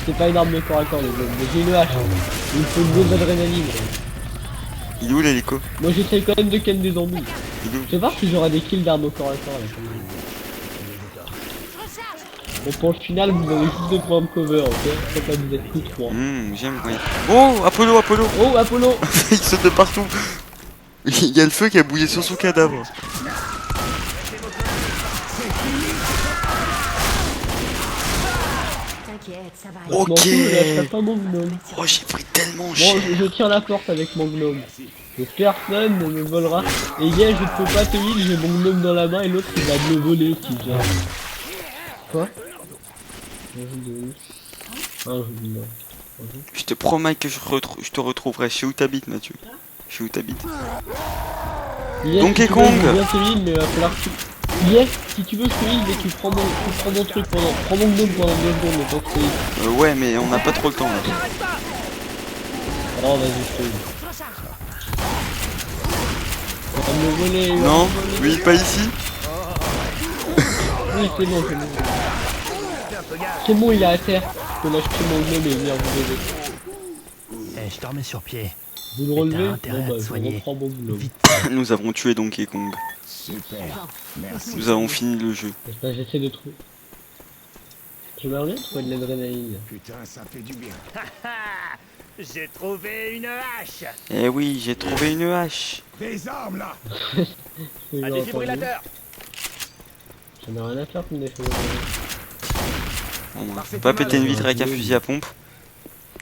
c'est pas une arme de corps à corps, les gnomes. Mais j'ai une hache. Il me faut une dose d'adrénaline. Il est où l'hélico? Moi, j'essaye quand même de ken des zombies. Il est où? Je sais pas si j'aurai des kills d'armes au corps à corps là. Comme bon, pour le final, vous avez juste de prendre cover, ok? C'est pas vous êtes tous trois. J'aime bien. Oh, Apollo, Apollo. Oh, Apollo! Il saute de partout. Il y a le feu qui a bougé sur son cadavre. T'inquiète, ça va. Ok. Je m'en fous, je lâcherai pas mon gnome. Oh, j'ai pris tellement Bon, cher. je tiens la porte avec mon gnome. Et personne ne me volera. Et yeah, je peux pas te heal, j'ai mon gnome dans la main et l'autre il va me le voler si genre. Quoi? Un jeu de ouf. Un jeu de merde. Je te promets que je te retrouverai. Chez où t'habites, Mathieu? Chez où t'habites? Yes, Donkey si tu veux, Kong. je veux bien te heal, mais il va falloir que tu... Yes, si tu veux je te heal, mais tu prends mon truc pendant... Prends mon gnome pendant 2 secondes, mais pas que je te heal. Ouais, mais on n'a pas trop le temps là. Oh, vas-y, je te heal. Il va me voler, il va Non, me voler. lui pas ici. Oui, c'est bon, c'est bon. C'est bon, il est à terre. Je peux lâcher mon gnome et venir vous aider. Eh, je te remets sur pied. Vous le Mais relevez? t'as intérêt à Bon te bah, je soigner. reprends mon gnome. Nous avons tué Donkey Kong. Super. Merci. Nous avons fini le jeu. Bah, j'essaie de trouver. J'aimerais bien trouver de l'adrénaline. Putain, ça fait du bien. J'ai trouvé une hache. Eh oui, j'ai trouvé une hache. Des armes là. C'est Un genre défibrillateur. entendu. J'en ai rien à faire comme des choses. On va pas péter une vitre avec un fusil à pompe.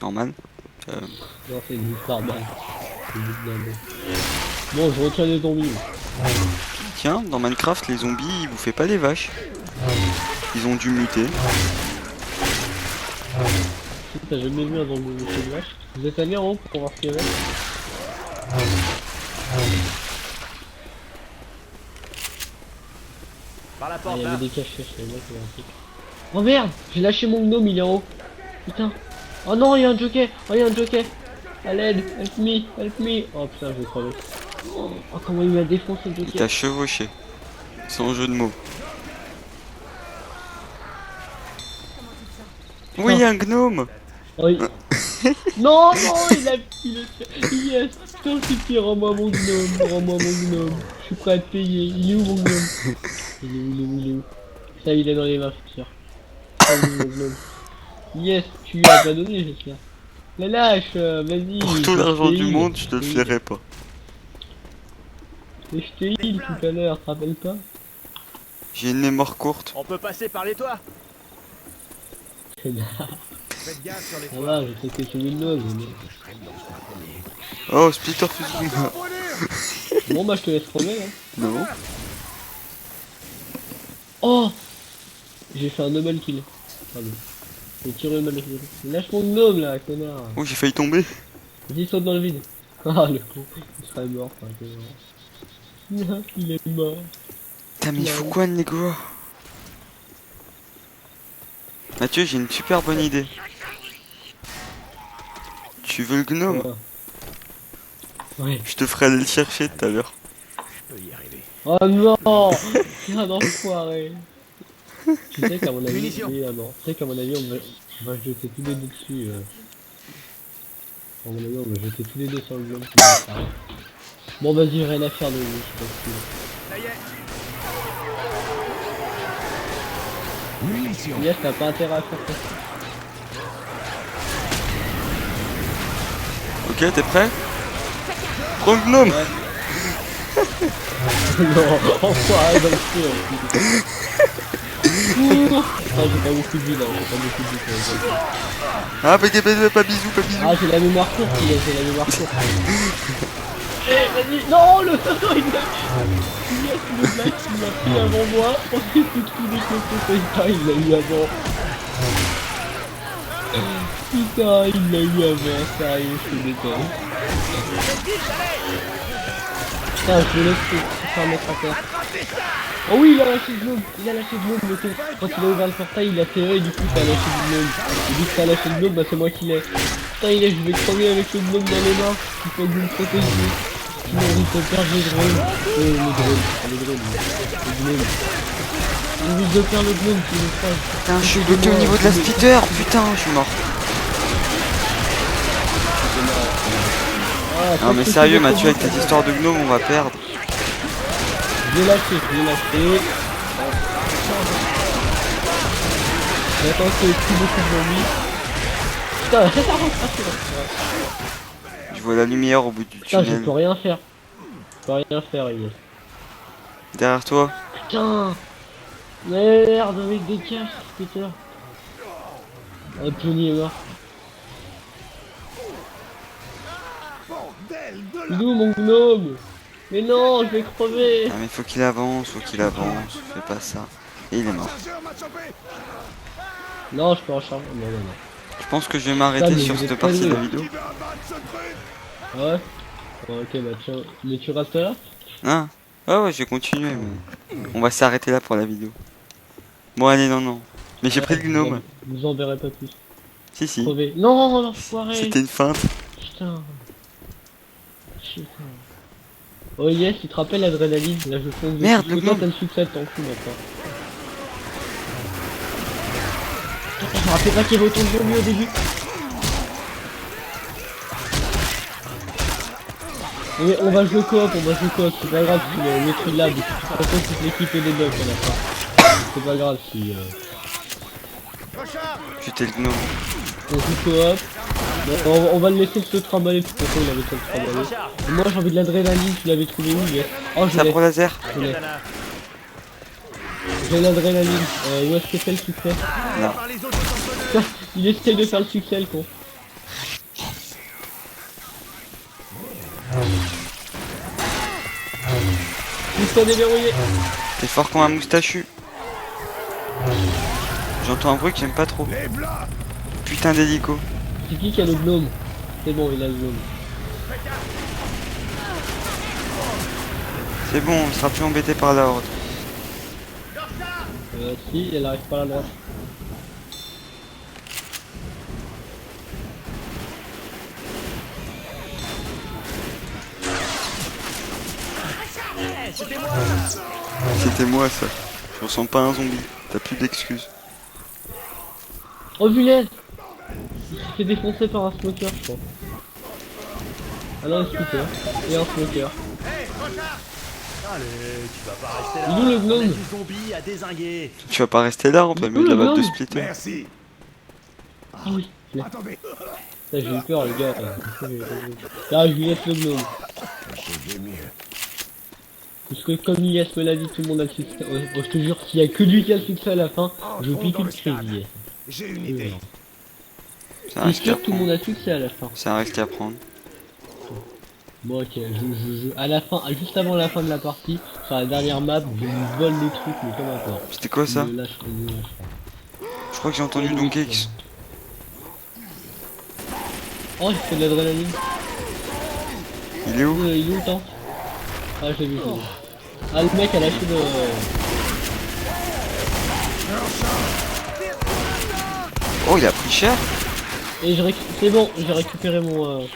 Normal. Non, c'est une histoire balle. C'est juste blindé. Bon, je retiens les zombies. Tiens, dans Minecraft, les zombies, ils bouffaient pas les vaches. Ils ont dû muter. T'as jamais vu un zombie bouffer de vache? Vous êtes allé en haut pour voir ce qu'il y avait? Par la Ah, porte il y là. avait des cachets, je savais pas qu'il y avait un truc. Oh merde! J'ai lâché mon gnome, il est en haut. Putain. Oh non, il y a un jockey! Oh, il y a un jockey! À l'aide! Help me! Help me! Oh putain, je vais crever. Oh, comment il m'a défoncé le Il jockey! t'a chevauché. Sans jeu de mots. Oui, un gnome. Oh, non, non, il a... Yes! Putain, c'est pire, rends-moi mon gnome! Rends-moi mon gnome! Je suis prêt à te payer. Il est où mon gnome? Il est où, il est où, il est où? Ça, il est dans les mains, je suis sûr. Ah oui, mon gnome. Yes! Tu lui as pas donné, j'espère. La lâche, vas-y! Pour je tout te l'argent du heal. monde, je te le ferai pas. Et je t'ai heal tout à l'heure, te rappelles pas? J'ai une mémoire courte. On peut passer par les toits. Connard. Faites gaffe sur les Ça toits. va, je sais que c'est une love, mais... Oh, Splitter Fusion. Bon bah je te laisse crever, hein. Non. Oh! J'ai fait un double kill. Pardon. J'ai tiré mal. Lâche mon gnome là, connard. Oh, j'ai failli tomber. Vas-y, saute dans le vide. Ah le con, il serait mort, enfin, c'est mort. Il est mort. Putain, mais il faut quoi, Nego? Mathieu, j'ai une super bonne idée. Tu veux le gnome? Ouais. Je te ferai aller le chercher tout à l'heure. Je peux y arriver. Oh non! C'est un enfoiré. Tu sais qu'à mon avis, Munitions. oui, ah non. Tu sais qu'à mon avis, on va jeter tous les deux dessus. À mon avis, on va jeter tous les deux sur le gnome. Bon, vas-y, rien à faire de lui, je sais pas ce Ça y est. Munitions. que Yes, t'as pas intérêt à faire ça. Ok, t'es prêt? Prends le gnome. Non, enfoiré dans le feu. Ah, j'ai pas beaucoup de vie là, j'ai pas beaucoup de vie. Ah, pas bisous, pas bisous. Ah, j'ai la mémoire courte, j'ai la mémoire courte. Eh, vas-y, non, le non, il m'a... Yes, le mec, il m'a pris avant moi. On s'est tout trouvé que putain, il l'a eu avant. Putain, il l'a eu avant, sérieux, je te déteste. Putain, je me laisse se faire mettre à terre. Oh oui, il a lâché le gnome, le con. Quand il a ouvert le portail, il a serré et du coup, ça a lâché le gnome. Et vu que ça a lâché le gnome, bah c'est moi qui l'ai. Putain, je vais crever avec le gnome dans les mains. Il faut que vous me protégiez. Sinon, il peut perdre le drone. Le gnome. Il risque de perdre le gnome, tu le crois. Putain, je suis bloqué au niveau de la splitter. Putain, je suis mort. Ah, Non mais sérieux Mathieu, avec tes histoires de gnome, on va perdre. Je l'ai lâché, je l'ai lâché. J'attends que plus beaucoup de zombies. Putain, Je vois la lumière au bout du putain, je tunnel. peux rien faire. Je peux rien faire, Inès. Derrière toi. Putain. Merde, avec des caches, putain. Oh, Johnny est mort. Il est où mon gnome? Mais non, je vais crever. Ah mais faut qu'il avance, fais pas ça. Et il est mort. Non, je peux recharger. Non, non, non. Je pense que je vais m'arrêter mais sur vous cette êtes partie de la pas vidéo. Ouais. Bon, ok, bah tiens. Mais tu restes là? Ah, ouais, je vais continuer, mais on va s'arrêter là pour la vidéo. Bon, allez, non. Mais j'ai pris le gnome. Vous en verrez pas plus. Si. Crever. Non, l'enfoiré. C'était une feinte. Putain. Oh yes, tu te rappelles l'adrénaline? Là je fonce. Merde, le gnome. T'as le succès de ton coup maintenant. Putain, je me rappelle pas qu'il y avait autant de zombies au début. Mais on va jouer coop, c'est pas grave si le truc là, tu proposes toute l'équipe et des bugs à la fin. C'est pas grave si J'étais le gnome. on joue coop. Bon, on va le laisser se trimballer parce que il avait trop de trimballer. Et moi j'ai envie de l'adrénaline, tu l'avais trouvé où yes. Oh je l'ai, Sabre laser. je l'ai. J'ai l'adrénaline. Où est-ce que c'est le succès? Là. Il essaye de faire le succès le con. Succès déverrouillé. T'es fort comme un moustachu. J'entends un bruit que j'aime pas trop. Putain d'hélico. C'est qui a le gnome? C'est bon, il a le gnome. C'est bon, on sera plus embêté par la horde. Si, elle arrive pas à la droite. C'était moi ça. Je ressens pas un zombie. T'as plus d'excuses. Oh punaise! Il s'est fait défoncer par un smoker, je crois. Ah non, un scooter. Et un smoker. Allez, tu vas pas rester là. Il est où le gnome? On a du zombie à dézinguer. Tu vas pas rester là en plein milieu de la le map de gnome. splitter. Merci. Ah oui, je l'ai. Attendez. Putain, j'ai eu peur, les gars. Là, je lui laisse le gnome. J'ai vu mieux. Parce que comme Yes me l'a dit, tout le monde a le succès. Je te jure, s'il y a que lui qui a le succès à la fin, je pique une crise, Yes. J'ai une idée. C'est un C'est risque à sûr, tout le monde prendre. a le succès à la fin. C'est un risque à prendre. Bon, ok, à la fin, juste avant la fin de la partie, sur la dernière map, je me vole les trucs, mais comme un porc. C'était quoi ça? Je me lâche, je me lâche. Je crois que j'ai entendu Donkey X. Oh, j'ai fait de l'adrénaline. Il est où? Il est où le temps? Ah, je l'ai vu, je l'ai vu. Ah, le mec a lâché de... Oh, il a pris cher? Et c'est bon, j'ai récupéré mon...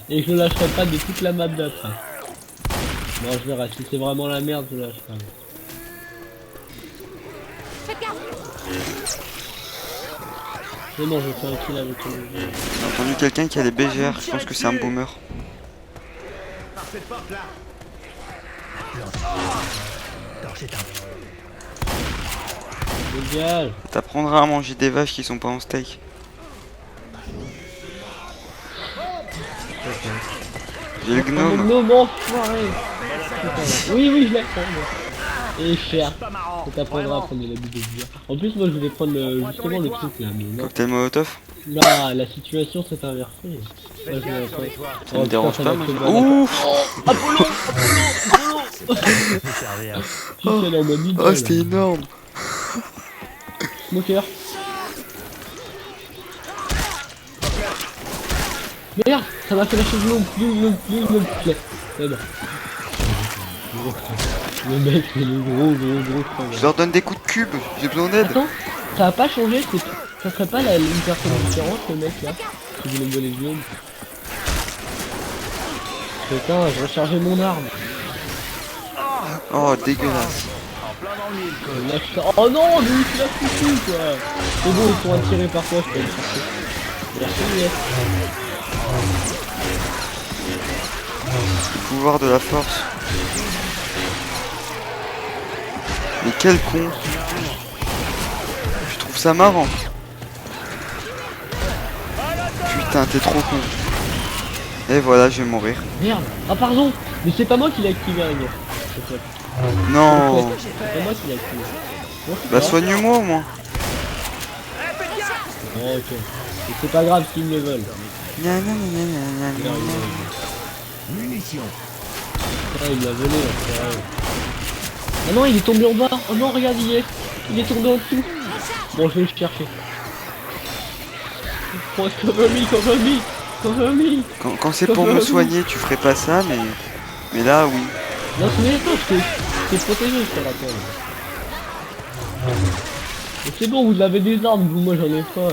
Et je le lâcherai pas de toute la map d'après. Bon, je verrai, si c'est vraiment la merde, je le lâche pas. C'est bon, je vais faire un kill avec le... J'ai entendu quelqu'un qui a des BGR. Je pense que c'est un boomer. Par cette porte là. Torche éteinte. Dégage. T'apprendras à manger des vaches qui sont pas en steak. J'ai le Oh, mon gnome. gnome enfoiré. Putain, oui, je l'ai. Et cher. Pas marrant. Ça t'apprendra à prendre l'habitude de dire. En plus, moi, je voulais prendre justement le truc là, mais non. Cocktail Molotov. Là, la situation s'est inversée. Moi, je vais sur les toits. Ça me dérange pas, moi. Ouh. Ouh. Me servir. Putain, elle est en mode vide, Oh, là. c'était énorme. Smoker. Merde, ça m'a fait lâcher le gnome. C'est bon. Le mec, c'est le gros frère. Je leur donne des coups de cube. J'ai besoin d'aide. Attends, ça va pas changer, ça serait pas une personne différente, le mec là, qui voulait me voler le gnome. Putain, je rechargeais mon arme. Oh, dégueulasse. En plein dans le mille, quoi. Oh non, mais tu l'as foutu quoi. C'est bon, ils sont attirés par toi, je peux le chercher. Merci, yes. Le pouvoir de la force. Mais quel con. Je trouve ça marrant. Putain, t'es trop con. Et voilà, je vais mourir. Merde. Ah pardon. Mais c'est pas moi qui l'ai activé, Régnier. Non. C'est pas moi qui l'ai activé. Bon, c'est Bah pas soigne-moi au moins. grave. Oh, ok. Et c'est pas grave s'ils me le veulent. Gna, gna, gna, gna, gna, gna, Merde, gna. Munitions. Ah, il l'a volé là, c'est vrai. Ah non, il est tombé en bas. Oh non, regarde, il est tombé en dessous. Bon, je vais le chercher. Oh, cover me, cover me, cover me. Quand c'est pour me soigner, tu ferais pas ça, mais là, oui. Non, mais attends, je t'ai protégé, je te rappelle. Mais c'est bon, vous avez des armes, vous, moi j'en ai pas.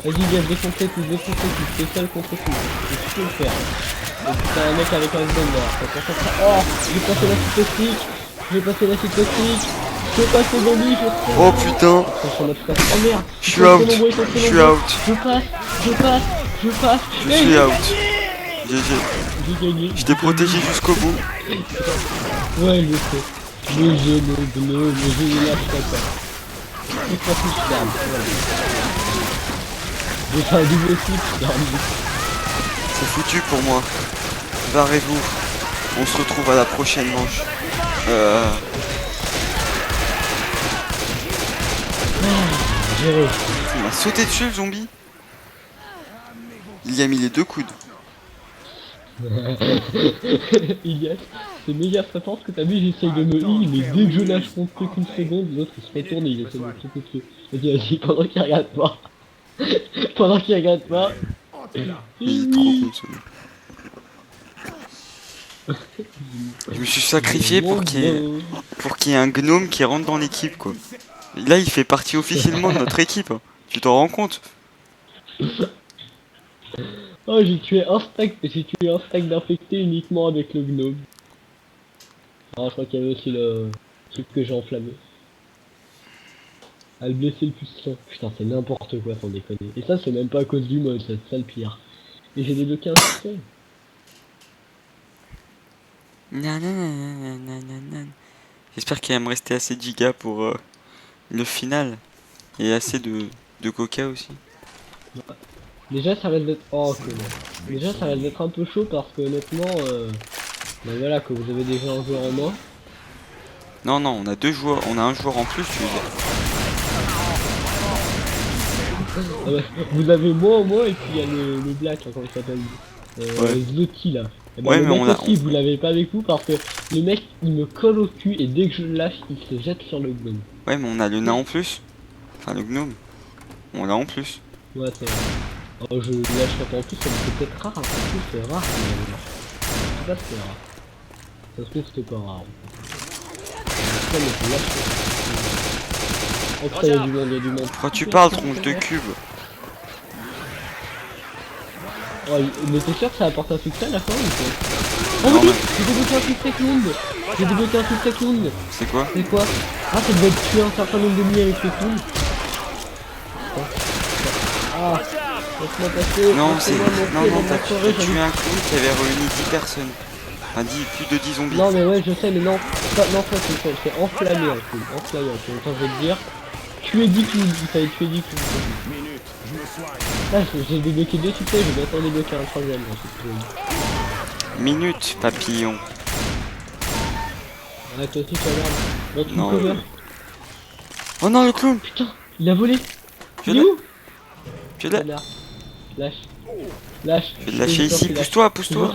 Vas-y, viens, défoncer tout, t'es seul contre tout. Et tu peux le faire. Et puis t'as un mec avec un gun là. Oh, j'ai passé l'acide toxique, je passe au zombie, Oh putain, Oh merde, je suis out, je suis out, je passe, je mais suis out. GG. j'ai gagné. Je t'ai protégé jusqu'au bout. Ouais, je sais. Mais je ne lâche pas. Il faut que je garde, voilà. J'ai fait un double flip, je garde. C'est foutu pour moi. Barrez-vous. On se retrouve à la prochaine manche. J'ai réussi. Il m'a sauté dessus le zombie. Il y a mis les deux coudes. Ilias, c'est méga stressant ce que t'as vu, j'essaye de me heal, mais dès que je lâche mon truc une seconde, l'autre il se retourne et il essaie de me sauter dessus. Vas-y, pendant qu'il regarde pas. Pendant qu'il regarde pas. Il est trop con celui. Je me suis sacrifié pour qu'il y ait un gnome qui rentre dans l'équipe quoi. Et là il fait partie officiellement de notre équipe. Hein. Tu t'en rends compte? Oh, j'ai tué un stack d'infectés uniquement avec le gnome. Ah, je crois qu'il y avait aussi le truc que j'ai enflammé. À le blesser le plus souvent. Putain, c'est n'importe quoi sans déconner. Et ça, c'est même pas à cause du mode, c'est ça le pire. Et j'ai débloqué un système. J'espère qu'il va me rester assez de gigas pour le final. Et assez de coca aussi. Déjà, ça risque d'être... Oh, que non. Déjà, ça risque d'être un peu chaud parce que honnêtement, ben voilà, que vous avez déjà un joueur en moins. Non, non, on a deux joueurs, on a un joueur en plus, tu veux dire. Ah bah, vous avez moi en moins et puis il y a le black, là, comment il s'appelle Zloty là. Eh ben, Ouais, le mais mec on a- aussi, vous l'avez pas avec vous parce que le mec il me colle au cul et dès que je le lâche, il se jette sur le gnome. Ouais, mais on a le nain en plus. Enfin, le gnome. On l'a en plus. Ouais, c'est vrai. Oh, je le lâcherai pas en plus, ça me fait peut-être rare, hein. Ça se trouve, c'est rare. Je sais pas si c'est rare. Ça se trouve, c'était pas rare. Ça, mais je lâche pas. Oh putain, il y a du monde. Pourquoi tu parles, tronche de cube? Oh, mais t'es sûr que ça apporte un succès à la fin ou pas? Oh Non, oui, mais- j'ai débloqué un succès clown. J'ai débloqué un succès clown. C'est quoi? C'est quoi? Ah, ça devait être tuer un certain nombre d'ennemis avec le clown. Ah, laisse-moi passer. Non, c'est. laissez-moi Non, monter non, dans ma t'as soirée, tué un clown qui avait réuni 10 personnes. Enfin, plus de 10 zombies. Non mais ouais je sais mais non, ça, non ça c'est enflammé un peu, enflammé un peu, quand je vais te dire, tuer 10 clowns, il fallait tuer 10 clowns. Minute, je me soigne. Là j'ai débloqué 2 succès, je vais bientôt débloquer un troisième dans cette clown. Minute, papillon. Ouais toi aussi tu regardes, dans tout Non. cover. Oh non, le clown! Putain, il a volé. Je Il est l'ai. où? Je l'ai. Là. Lâche. Lâche. Je vais le lâcher ici, pousse-toi, pousse-toi.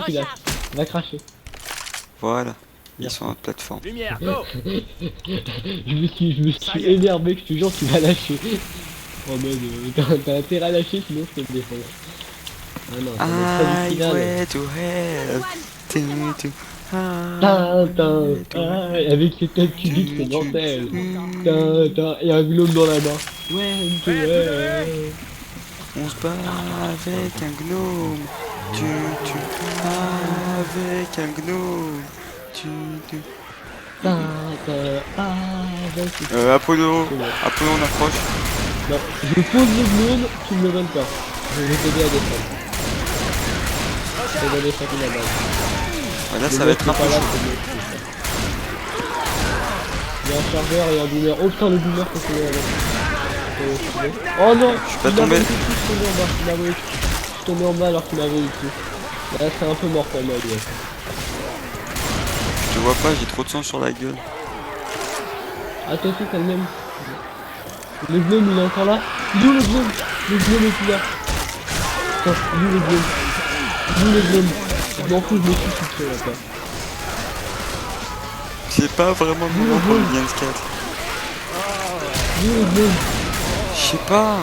Va cracher. Voilà. Ils Merci. sont à notre plateforme. Lumière, go. je me suis énervé que je te jure tu vas lâcher. En mode, t'as intérêt à lâcher sinon je te le défonce. Ah non, ça va être pas du final. Highway to hell. Avec ses têtes cubiques, c'est mortel. Et un gnome dans la main. Ouais. On se bat avec un gnome. Avec un gnome. Apollo, on approche. Non, je pose le gnome, tu me le donnes pas. Je vais t'aider à descendre. Je vais donner chacune la base. Voilà, ça va être un peu chaud. Il y a un chargeur et un boomer. Oh putain, le boomer, faut qu'on avec. Oh non, Je suis pas il m'a tombé. volé dessus, je suis tombé en bas. Il m'a volé dessus. Je suis tombé en bas alors qu'il m'a volé dessus. Là, c'est un peu mort pour moi, lui. Je te vois pas, j'ai trop de sang sur la gueule. Ah, toi aussi, t'as le même. Le gnome, il est encore là. Il est où le gnome? Le gnome est plus là. Attends, il est où le gnome? Il est où le gnome? Je m'en fous, je me suis foutu là, quoi. C'est pas vraiment le moment pour le Lions 4. Il est où le gnome? Je sais pas.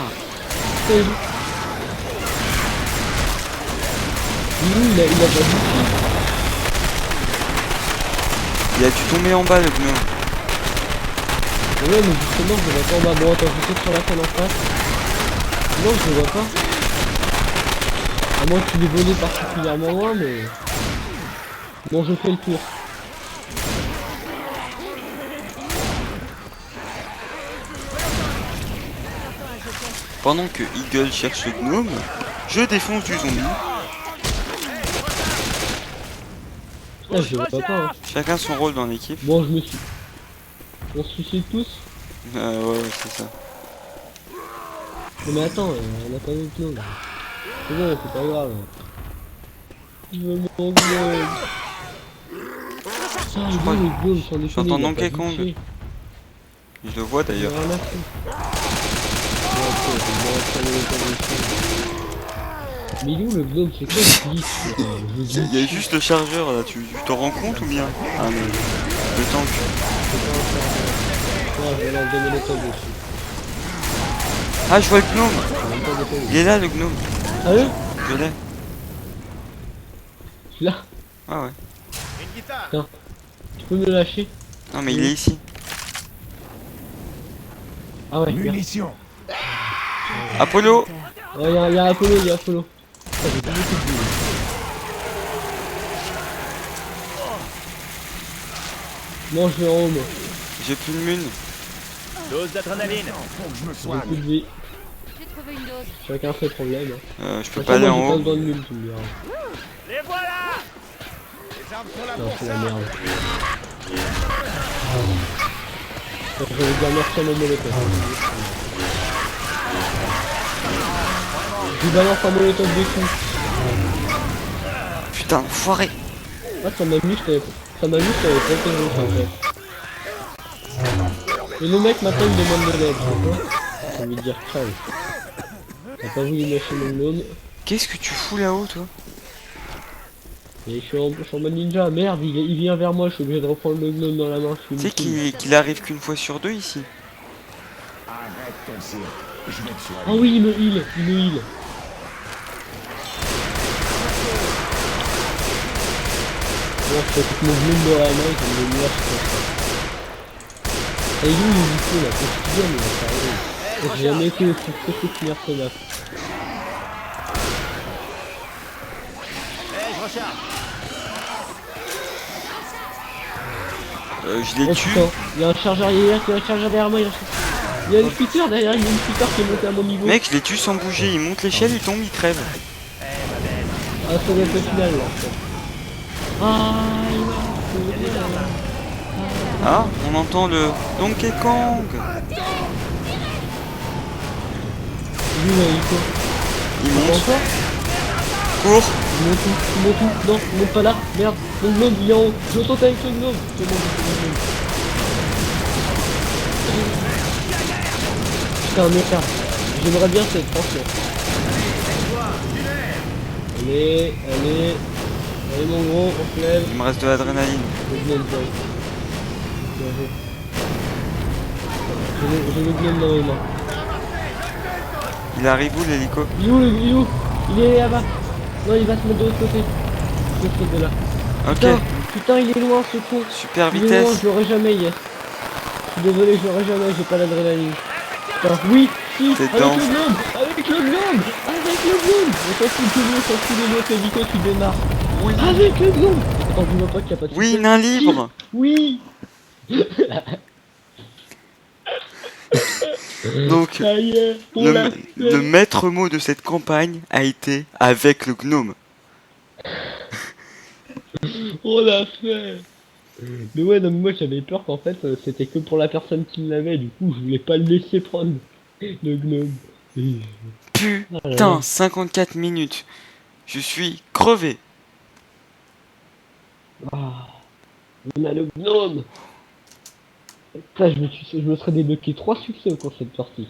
Il est où? Il a pas dit. Il a dû tomber en bas le gnome. Ouais, mais justement, je le vois pas en bas. Bon, attends, je saute sur la scène en face. Non, je le vois pas. À moins qu'il ait volé particulièrement loin, mais... Bon, je fais le tour. Pendant que Eagle cherche le gnome, je défonce du zombie. Là, je le vois pas. Hein. Chacun son rôle dans l'équipe. Bon, je me suis... On se suicide tous? Ouais, c'est ça. Non, mais attends, on a pas vu le gnome. C'est bon, c'est pas grave. Je veux mon gnome. Putain, le gnome, sans déconner, j'entends il a Donkey pas Kong. glitché. Je le vois d'ailleurs. Il a rien à foutre. Ouais, ok, je vais reprendre le temps dessus. Mais il est où le gnome? C'est quoi ce glitch? Il y a juste le chargeur là, tu t'en rends compte ou bien? Ah mais le tank. Ouais, je vais leur donner le temps dessus. Ah je vois le gnome. J'ai même pas de temps. Il est là le gnome. Sérieux? Je l'ai. Je suis là. Ah ouais. Tiens. Tu peux me le lâcher? Non mais il est ici. Ah ouais, merde. Munitions. Apollo. Ouais, y'a Apollo, y'a Apollo. Putain, j'ai pas beaucoup de billes. Non, je vais en haut, moi. J'ai plus de mun. Dose d'adrénaline. Faut que je me J'ai soigne. plus de vie. J'ai trouvé une dose. Chacun ses problèmes. Hein. Je peux De toute pas aller façon, en moi, j'ai pas haut. besoin de mule, tu me diras. Les voilà. Non, c'est la merde. Je vais dire merci à mon molotov. Je lui balance un molotov dessus. Putain, enfoiré. Ah, ça m'amuse, ça m'amuse, je t'avais protégé ça en fait. Et le mec maintenant il demande de l'aide, tu vois. J'ai envie de dire crève. T'as pas voulu lâcher mon gnome. Qu'est-ce que tu fous là-haut toi? Et je suis en mode ninja, merde, il vient vers moi, je suis obligé de reprendre le gnome dans la main. Tu sais qu'il arrive qu'une fois sur deux ici. Arrête ton cirque. Je vais te soigner. Ah oui, il me heal. Bon, je fais tout mon gnome dans la main, je me lâche comme ça. Et il est où le lycée là? Qu'est-ce qu'il vient, mais ça arrive. J'ai jamais été aussi stressé que mercenaire. Je recharge. Je les Oh tue. putain, il y a un chargeur derrière moi, il y a une speeder derrière, il y a une speeder qui est montée à mon niveau. Mec, je les tue sans bouger. Il monte l'échelle, il tombe, il crève. Ah, ça doit être le final là en fait. Ah, Ah, on entend le Donkey Kong. il est où l'hélico? Il Il monte. encore? Cours. Il monte où? Non, il monte pas là, merde, mon gnome il est en haut, je saute avec le gnome. C'est bon, j'ai fait le gnome. Putain merde, j'aimerais bien cette franchement. Allez mon gros, on se lève. Il me reste de l'adrénaline. Le gnome boy. Bien joué. J'ai le gnome dans les mains. Il arrive où l'hélico? Il est où? Il est là-bas. Non, il va se mettre de l'autre côté. De l'autre côté là. Ok. Putain, il est loin ce con. Super Il est loin, vitesse. je l'aurai jamais, yes. Je suis désolé, je l'aurai jamais, j'ai pas l'adrénaline. Putain, oui, si, T'es avec dedans. le gnome. On s'en fout de nous, on s'en fout de l'autre, Nico, tu démarres. Oui. Avec le gnome. Attends, dis-moi pas qu'il y a pas de Oui, succès. nain libre. Oui. Donc, Ça y est, on l'a le fait. maître mot de cette campagne a été avec le gnome. On l'a fait. Mais ouais, non, mais moi j'avais peur qu'en fait c'était que pour la personne qui l'avait, du coup je voulais pas le laisser prendre le gnome. Et- Ah là là. Putain, 54 minutes. Je suis crevé. Ah, on a le gnome. Ça, je me serais débloqué 3 succès au cours de cette partie.